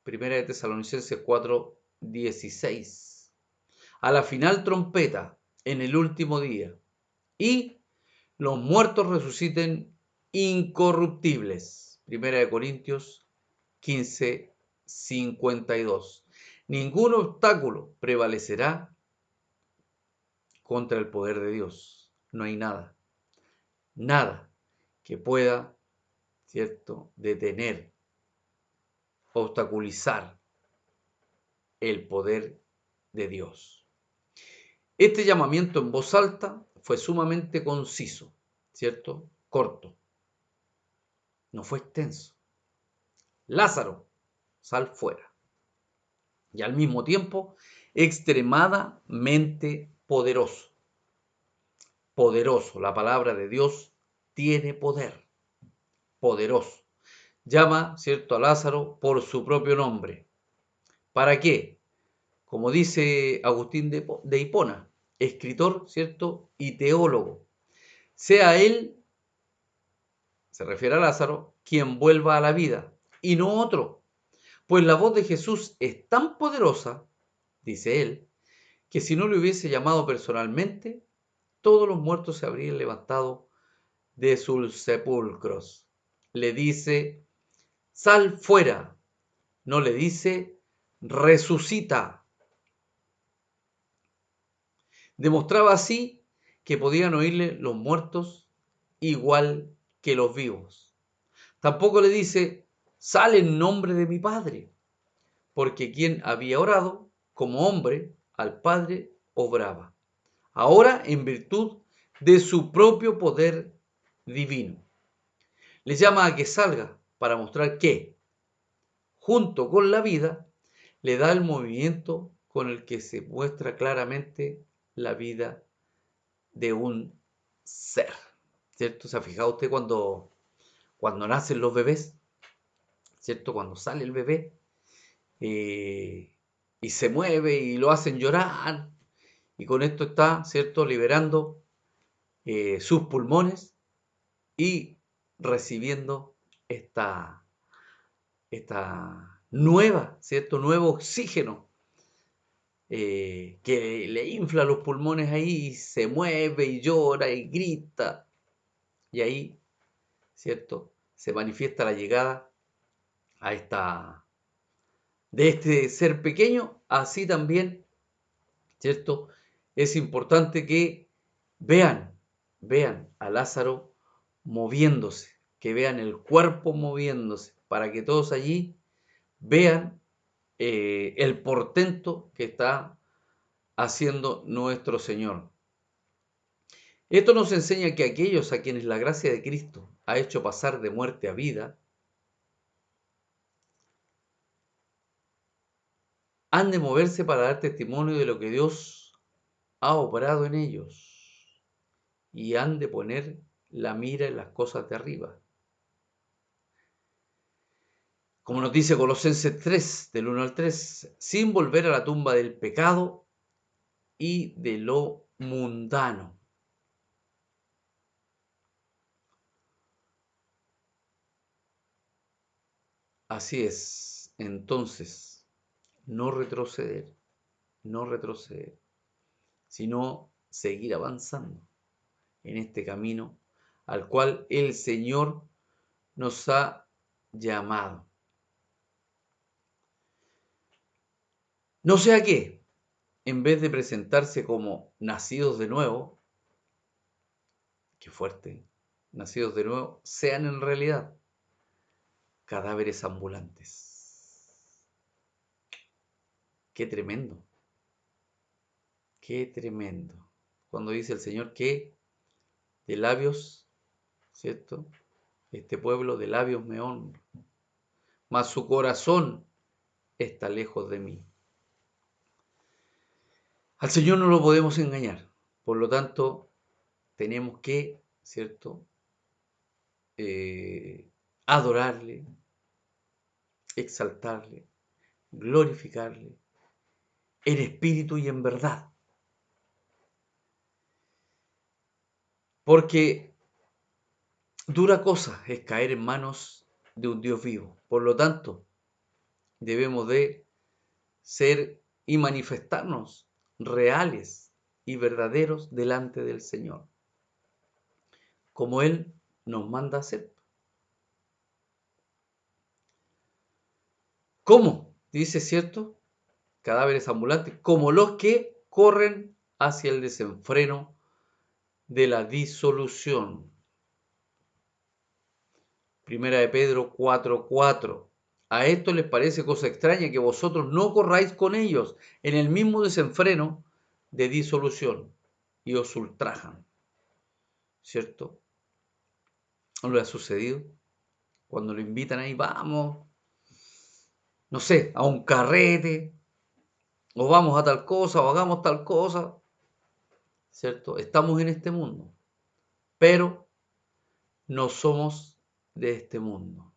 Primera de Tesalonicenses 4:16. A la final trompeta en el último día. Y los muertos resuciten incorruptibles. Primera de Corintios 15:52. Ningún obstáculo prevalecerá contra el poder de Dios. No hay nada que pueda, ¿cierto?, detener, obstaculizar el poder de Dios. Este llamamiento en voz alta fue sumamente conciso, ¿cierto? Corto, no fue extenso. Lázaro, sal fuera. Y al mismo tiempo, extremadamente poderoso. Poderoso, la palabra de Dios tiene poder. Poderoso. Llama, ¿cierto?, a Lázaro por su propio nombre. ¿Para qué? Como dice Agustín de Hipona, escritor, ¿cierto?, y teólogo. Sea él, se refiere a Lázaro, quien vuelva a la vida, y no otro. Pues la voz de Jesús es tan poderosa, dice él, que si no le hubiese llamado personalmente, todos los muertos se habrían levantado de sus sepulcros. Le dice, sal fuera. No le dice, resucita. Demostraba así que podían oírle los muertos igual que los vivos. Tampoco le dice, sal en nombre de mi Padre, porque quien había orado como hombre al Padre obraba. Ahora en virtud de su propio poder divino. Le llama a que salga para mostrar que, junto con la vida, le da el movimiento con el que se muestra claramente la vida de un ser. ¿Cierto? ¿Se ha fijado usted cuando nacen los bebés? ¿Cierto? Cuando sale el bebé y se mueve y lo hacen llorar. Y con esto está, ¿cierto?, liberando sus pulmones y recibiendo esta nueva, ¿cierto?, nuevo oxígeno que le infla los pulmones ahí y se mueve y llora y grita. Y ahí, ¿cierto?, se manifiesta la llegada de este ser pequeño. Así también, ¿cierto?, es importante que vean a Lázaro moviéndose, que vean el cuerpo moviéndose, para que todos allí vean el portento que está haciendo nuestro Señor. Esto nos enseña que aquellos a quienes la gracia de Cristo ha hecho pasar de muerte a vida, han de moverse para dar testimonio de lo que Dios ha obrado en ellos y han de poner la mira en las cosas de arriba. Como nos dice Colosenses 3, del 1 al 3, sin volver a la tumba del pecado y de lo mundano. Así es, entonces, no retroceder, sino seguir avanzando en este camino al cual el Señor nos ha llamado. No sea que, en vez de presentarse como nacidos de nuevo, qué fuerte, nacidos de nuevo, sean en realidad cadáveres ambulantes. Qué tremendo, qué tremendo. Cuando dice el Señor que de labios, ¿cierto?, este pueblo de labios me honra, mas su corazón está lejos de mí. Al Señor no lo podemos engañar, por lo tanto, tenemos que, ¿cierto?, adorarle, exaltarle, glorificarle, en espíritu y en verdad. Porque dura cosa es caer en manos de un Dios vivo. Por lo tanto, debemos de ser y manifestarnos reales y verdaderos delante del Señor, como Él nos manda a hacer. ¿Cómo? Dice, ¿cierto? Cadáveres ambulantes, como los que corren hacia el desenfreno de la disolución. Primera de Pedro 4:4. A esto les parece cosa extraña que vosotros no corráis con ellos en el mismo desenfreno de disolución y os ultrajan, ¿cierto? ¿No le ha sucedido? Cuando lo invitan ahí, vamos, no sé, a un carrete, o vamos a tal cosa, o hagamos tal cosa, ¿cierto? Estamos en este mundo, pero no somos de este mundo.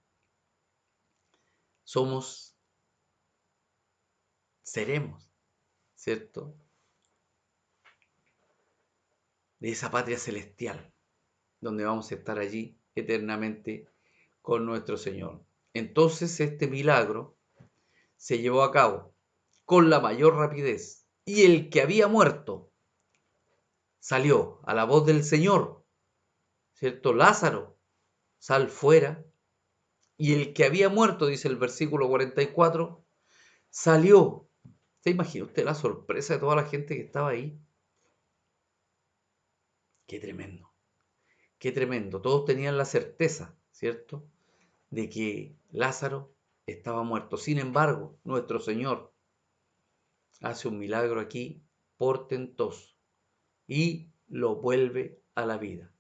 Seremos, ¿cierto? De esa patria celestial, donde vamos a estar allí eternamente con nuestro Señor. Entonces este milagro se llevó a cabo con la mayor rapidez y el que había muerto salió a la voz del Señor, ¿cierto? Lázaro, sal fuera. Y el que había muerto, dice el versículo 44, salió. ¿Se imagina usted la sorpresa de toda la gente que estaba ahí? Qué tremendo, qué tremendo. Todos tenían la certeza, ¿cierto?, de que Lázaro estaba muerto. Sin embargo, nuestro Señor hace un milagro aquí portentoso y lo vuelve a la vida.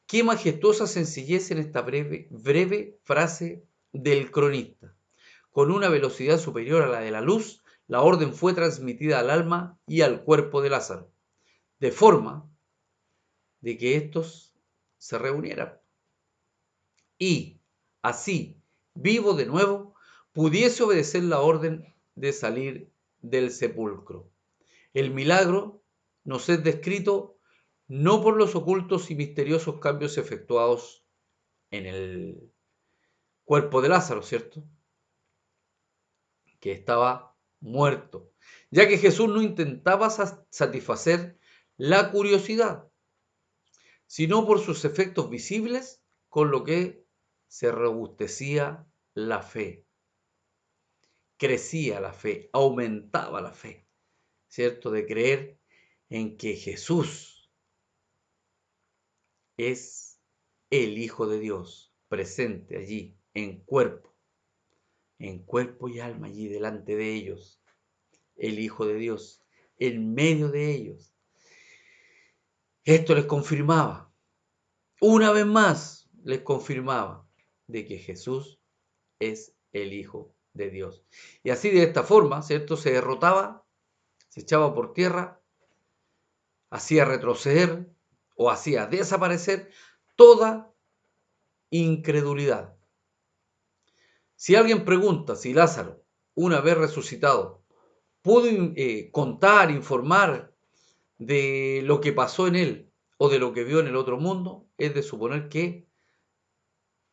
Qué majestuosa sencillez en esta breve frase del cronista. Con una velocidad superior a la de la luz, la orden fue transmitida al alma y al cuerpo de Lázaro, de forma de que éstos se reunieran y, así, vivo de nuevo, pudiese obedecer la orden de salir del sepulcro. El milagro nos es descrito no por los ocultos y misteriosos cambios efectuados en el cuerpo de Lázaro, ¿cierto?, que estaba muerto, ya que Jesús no intentaba satisfacer la curiosidad, sino por sus efectos visibles, con lo que se robustecía la fe, crecía la fe, aumentaba la fe, ¿cierto?, de creer en que Jesús es el Hijo de Dios, presente allí en cuerpo y alma, allí delante de ellos, el Hijo de Dios, en medio de ellos. Esto les confirmaba, una vez más, les confirmaba de que Jesús es el Hijo de Dios. Y así de esta forma, ¿cierto?, se derrotaba, se echaba por tierra, hacía retroceder o hacía desaparecer toda incredulidad. Si alguien pregunta si Lázaro, una vez resucitado, pudo contar, informar de lo que pasó en él o de lo que vio en el otro mundo, es de suponer que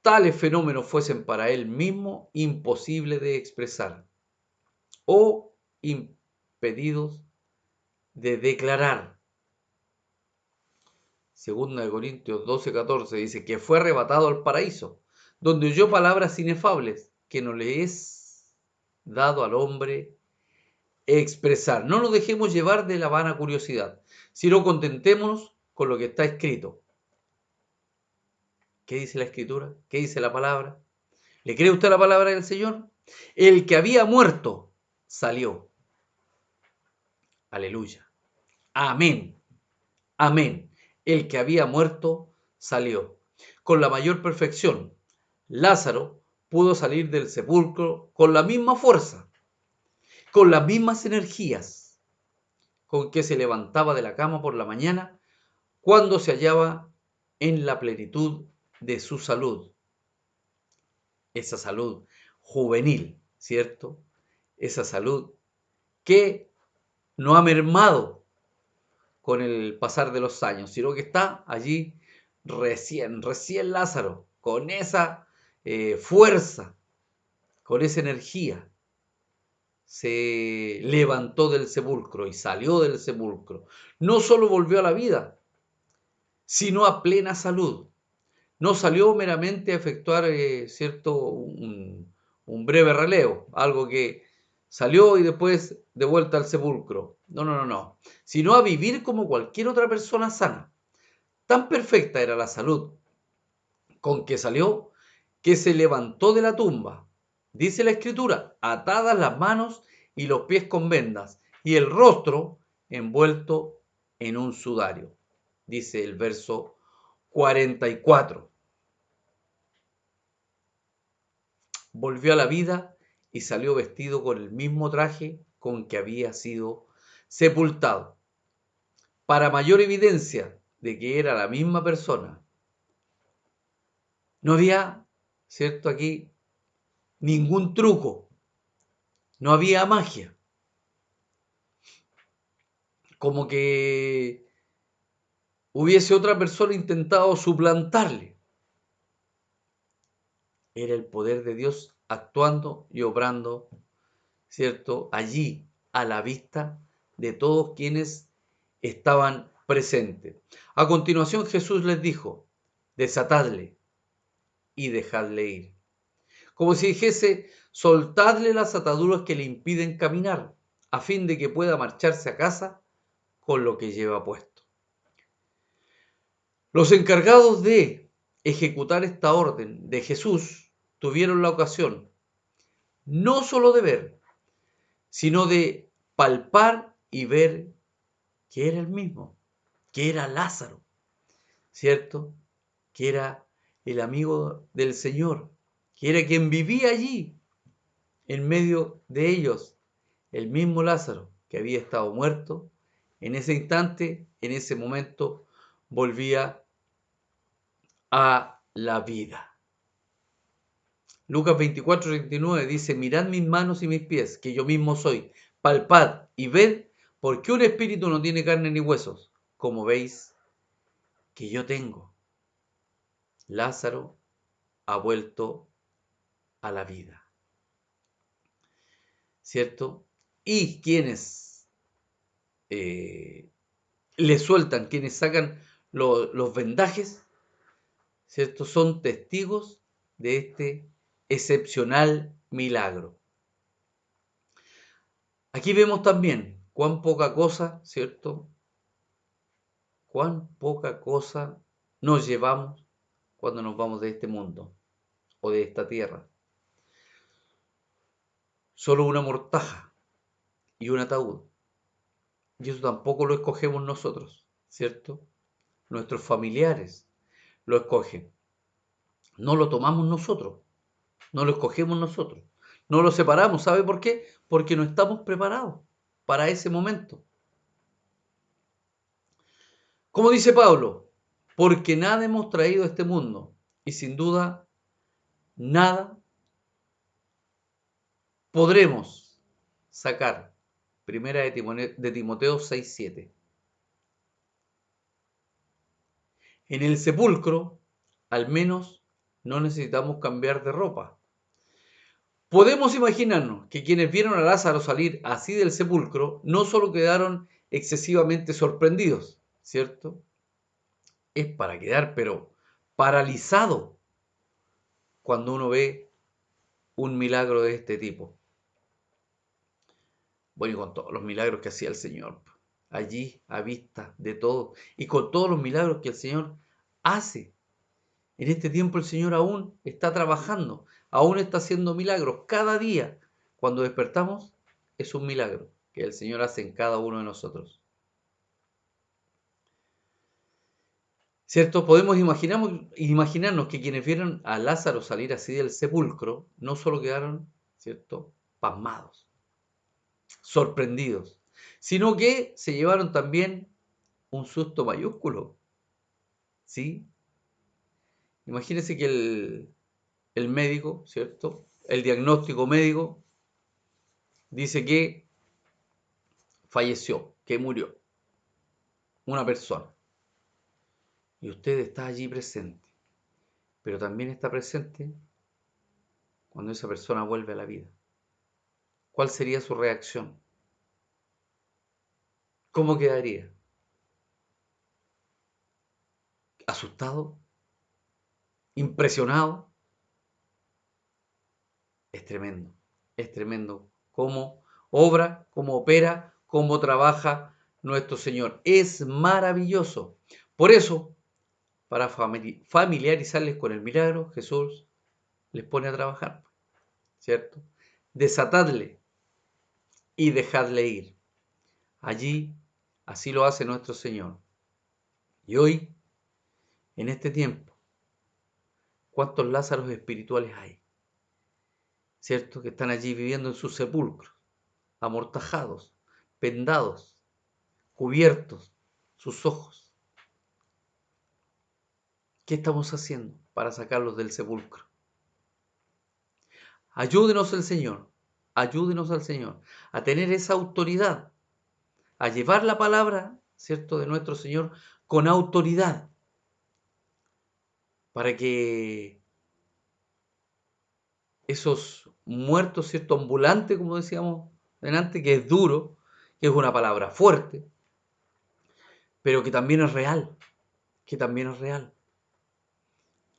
tales fenómenos fuesen para él mismo imposibles de expresar o impedidos de declarar. Segunda de Corintios 12:14 dice que fue arrebatado al paraíso, donde oyó palabras inefables que no le es dado al hombre expresar. No nos dejemos llevar de la vana curiosidad, sino contentémonos con lo que está escrito. ¿Qué dice la Escritura? ¿Qué dice la palabra? ¿Le cree usted la palabra del Señor? El que había muerto salió. Aleluya. Amén. Amén. El que había muerto salió. Con la mayor perfección, Lázaro pudo salir del sepulcro con la misma fuerza, con las mismas energías con que se levantaba de la cama por la mañana cuando se hallaba en la plenitud de su salud. Esa salud juvenil, ¿cierto? Esa salud que no ha mermado con el pasar de los años, sino que está allí recién Lázaro, con esa fuerza, con esa energía, se levantó del sepulcro y salió del sepulcro. No solo volvió a la vida, sino a plena salud. No salió meramente a efectuar, ¿cierto?, un breve relevo, algo que salió y después de vuelta al sepulcro. No. Sino a vivir como cualquier otra persona sana. Tan perfecta era la salud con que salió, que se levantó de la tumba. Dice la Escritura, atadas las manos y los pies con vendas, y el rostro envuelto en un sudario. Dice el verso 44. Volvió a la vida y salió vestido con el mismo traje con que había sido sepultado. Para mayor evidencia de que era la misma persona, no había, ¿cierto? Aquí ningún truco, no había magia, como que hubiese otra persona intentado suplantarle. Era el poder de Dios actuando y obrando, ¿cierto? Allí, a la vista de todos quienes estaban presentes. A continuación Jesús les dijo, desatadle y dejadle ir. Como si dijese, soltadle las ataduras que le impiden caminar, a fin de que pueda marcharse a casa con lo que lleva puesto. Los encargados de ejecutar esta orden de Jesús tuvieron la ocasión no solo de ver, sino de palpar y ver que era el mismo, que era Lázaro, ¿cierto? Que era el amigo del Señor, que era quien vivía allí, en medio de ellos, el mismo Lázaro, que había estado muerto, en ese instante, en ese momento, volvía a la vida. Lucas 24:39 dice, mirad mis manos y mis pies, que yo mismo soy, palpad y ved, porque un espíritu no tiene carne ni huesos, como veis que yo tengo. Lázaro ha vuelto a la vida, ¿cierto? Y quienes le sueltan, quienes sacan los vendajes, ¿cierto? Son testigos de este excepcional milagro. Aquí vemos también cuán poca cosa, ¿cierto? Cuán poca cosa nos llevamos cuando nos vamos de este mundo o de esta tierra. Solo una mortaja y un ataúd. Y eso tampoco lo escogemos nosotros, ¿cierto? Nuestros familiares lo escogen. No lo tomamos nosotros, no lo escogemos nosotros. No lo separamos, ¿sabe por qué? Porque no estamos preparados para ese momento. Como dice Pablo, porque nada hemos traído a este mundo y sin duda nada podremos sacar. Primera de Timoteo 6:7. En el sepulcro, al menos, no necesitamos cambiar de ropa. Podemos imaginarnos que quienes vieron a Lázaro salir así del sepulcro no solo quedaron excesivamente sorprendidos, ¿cierto? Es para quedar, pero paralizado cuando uno ve un milagro de este tipo. Bueno, y con todos los milagros que hacía el Señor, allí a vista de todo, y con todos los milagros que el Señor hace. En este tiempo el Señor aún está trabajando, aún está haciendo milagros. Cada día, cuando despertamos, es un milagro que el Señor hace en cada uno de nosotros. ¿Cierto? Podemos imaginarnos que quienes vieron a Lázaro salir así del sepulcro, no solo quedaron, ¿cierto?, pasmados, sorprendidos, sino que se llevaron también un susto mayúsculo, ¿sí? Imagínense que el médico, ¿cierto?, el diagnóstico médico dice que falleció, que murió una persona. Y usted está allí presente, pero también está presente cuando esa persona vuelve a la vida. ¿Cuál sería su reacción? ¿Cómo quedaría? ¿Asustado? ¿Impresionado? es tremendo cómo obra, cómo opera, cómo trabaja nuestro Señor. Es maravilloso. Por eso, para familiarizarles con el milagro, Jesús les pone a trabajar, ¿cierto? Desatadle y dejadle ir. Allí Así lo hace nuestro Señor. Y hoy, en este tiempo, ¿cuántos Lázaros espirituales hay? ¿Cierto? Que están allí viviendo en sus sepulcros, amortajados, vendados, cubiertos sus ojos. ¿Qué estamos haciendo para sacarlos del sepulcro? Ayúdenos el Señor, ayúdenos al Señor a tener esa autoridad, a llevar la palabra, ¿cierto?, de nuestro Señor con autoridad, para que esos muertos, ¿cierto?, ambulantes, como decíamos delante, que es duro, que es una palabra fuerte, pero que también es real, que también es real.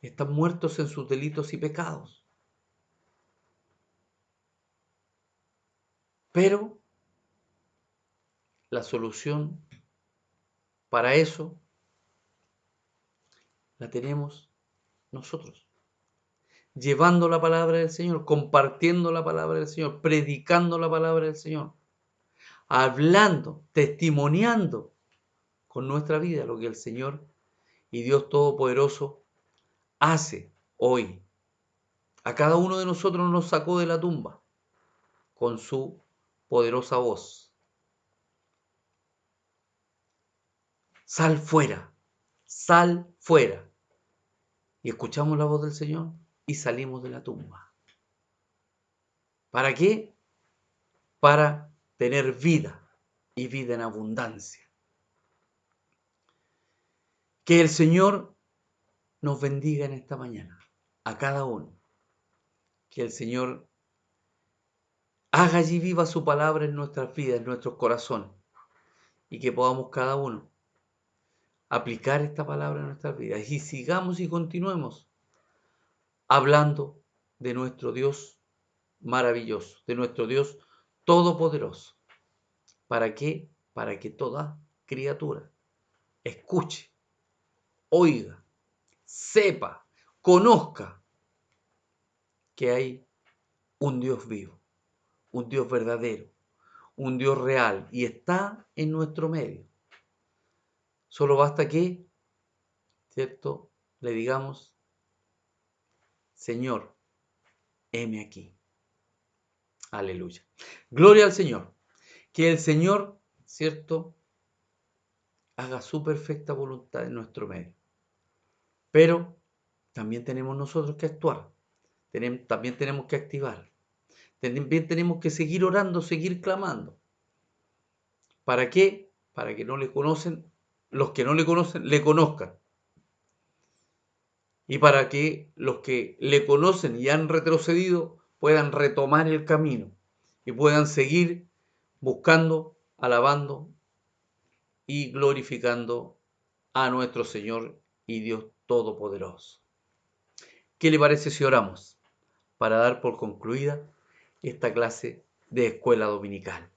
Están muertos en sus delitos y pecados. Pero la solución para eso la tenemos nosotros, llevando la palabra del Señor, compartiendo la palabra del Señor, predicando la palabra del Señor, hablando, testimoniando con nuestra vida lo que el Señor y Dios Todopoderoso hace hoy. A cada uno de nosotros nos sacó de la tumba con su poderosa voz. Sal fuera, sal fuera. Y escuchamos la voz del Señor y salimos de la tumba. ¿Para qué? Para tener vida y vida en abundancia. Que el Señor nos bendiga en esta mañana, a cada uno. Que el Señor haga allí viva su palabra en nuestras vidas, en nuestros corazones. Y que podamos cada uno aplicar esta palabra en nuestras vidas. Y sigamos y continuemos hablando de nuestro Dios maravilloso, de nuestro Dios todopoderoso. ¿Para qué? Para que toda criatura escuche, oiga, sepa, conozca que hay un Dios vivo, un Dios verdadero, un Dios real y está en nuestro medio. Solo basta que, ¿cierto?, le digamos, Señor, heme aquí. Aleluya. Gloria al Señor. Que el Señor, ¿cierto?, haga su perfecta voluntad en nuestro medio. Pero también tenemos nosotros que actuar. También tenemos que activar. También tenemos que seguir orando, seguir clamando. ¿Para qué? Para que no le conocen, los que no le conocen, le conozcan. Y para que los que le conocen y han retrocedido puedan retomar el camino y puedan seguir buscando, alabando y glorificando a nuestro Señor y Dios Todopoderoso. ¿Qué le parece si oramos para dar por concluida esta clase de escuela dominical?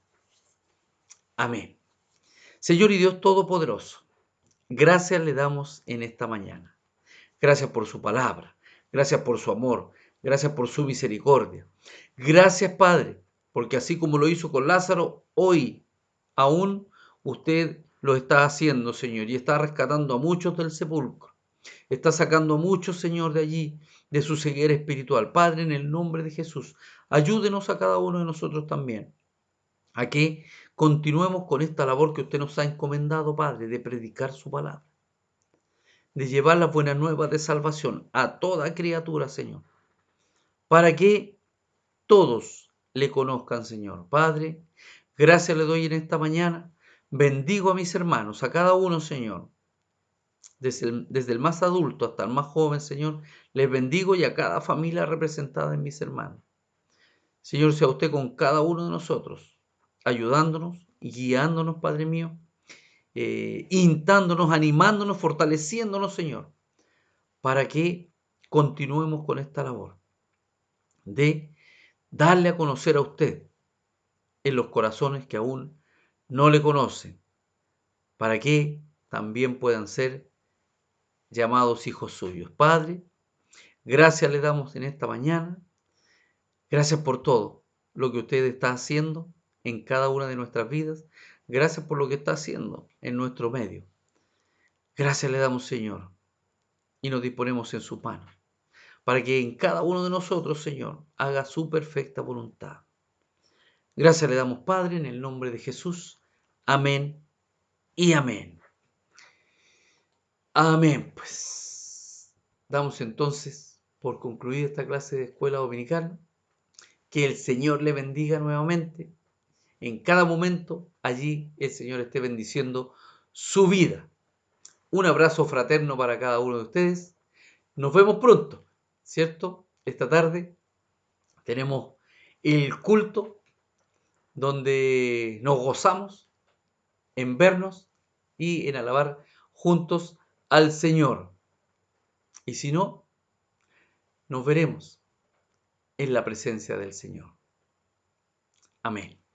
Amén. Señor y Dios Todopoderoso, gracias le damos en esta mañana. Gracias por su palabra, gracias por su amor, gracias por su misericordia. Gracias, Padre, porque así como lo hizo con Lázaro, hoy aún usted lo está haciendo, Señor, y está rescatando a muchos del sepulcro. Está sacando a muchos, Señor, de allí, de su ceguera espiritual. Padre, en el nombre de Jesús, ayúdenos a cada uno de nosotros también a que continuemos con esta labor que usted nos ha encomendado, Padre, de predicar su palabra, de llevar las buenas nuevas de salvación a toda criatura, Señor, para que todos le conozcan, Señor. Padre, gracias le doy en esta mañana. Bendigo a mis hermanos, a cada uno, Señor, desde el más adulto hasta el más joven, Señor. Les bendigo y a cada familia representada en mis hermanos. Señor, sea usted con cada uno de nosotros, ayudándonos y guiándonos, Padre mío, instando,nos animándonos, fortaleciéndonos, Señor, para que continuemos con esta labor de darle a conocer a usted en los corazones que aún no le conocen, para que también puedan ser llamados hijos suyos. Padre, gracias le damos en esta mañana. Gracias por todo lo que usted está haciendo en cada una de nuestras vidas. Gracias por lo que está haciendo en nuestro medio. Gracias le damos, Señor, y nos disponemos en su mano, para que en cada uno de nosotros, Señor, haga su perfecta voluntad. Gracias le damos, Padre, en el nombre de Jesús. Amén y amén. Amén. Pues damos entonces por concluida esta clase de escuela dominical. Que el Señor le bendiga nuevamente. En cada momento, allí el Señor esté bendiciendo su vida. Un abrazo fraterno para cada uno de ustedes. Nos vemos pronto, ¿cierto? Esta tarde tenemos el culto donde nos gozamos en vernos y en alabar juntos al Señor. Y si no, nos veremos en la presencia del Señor. Amén.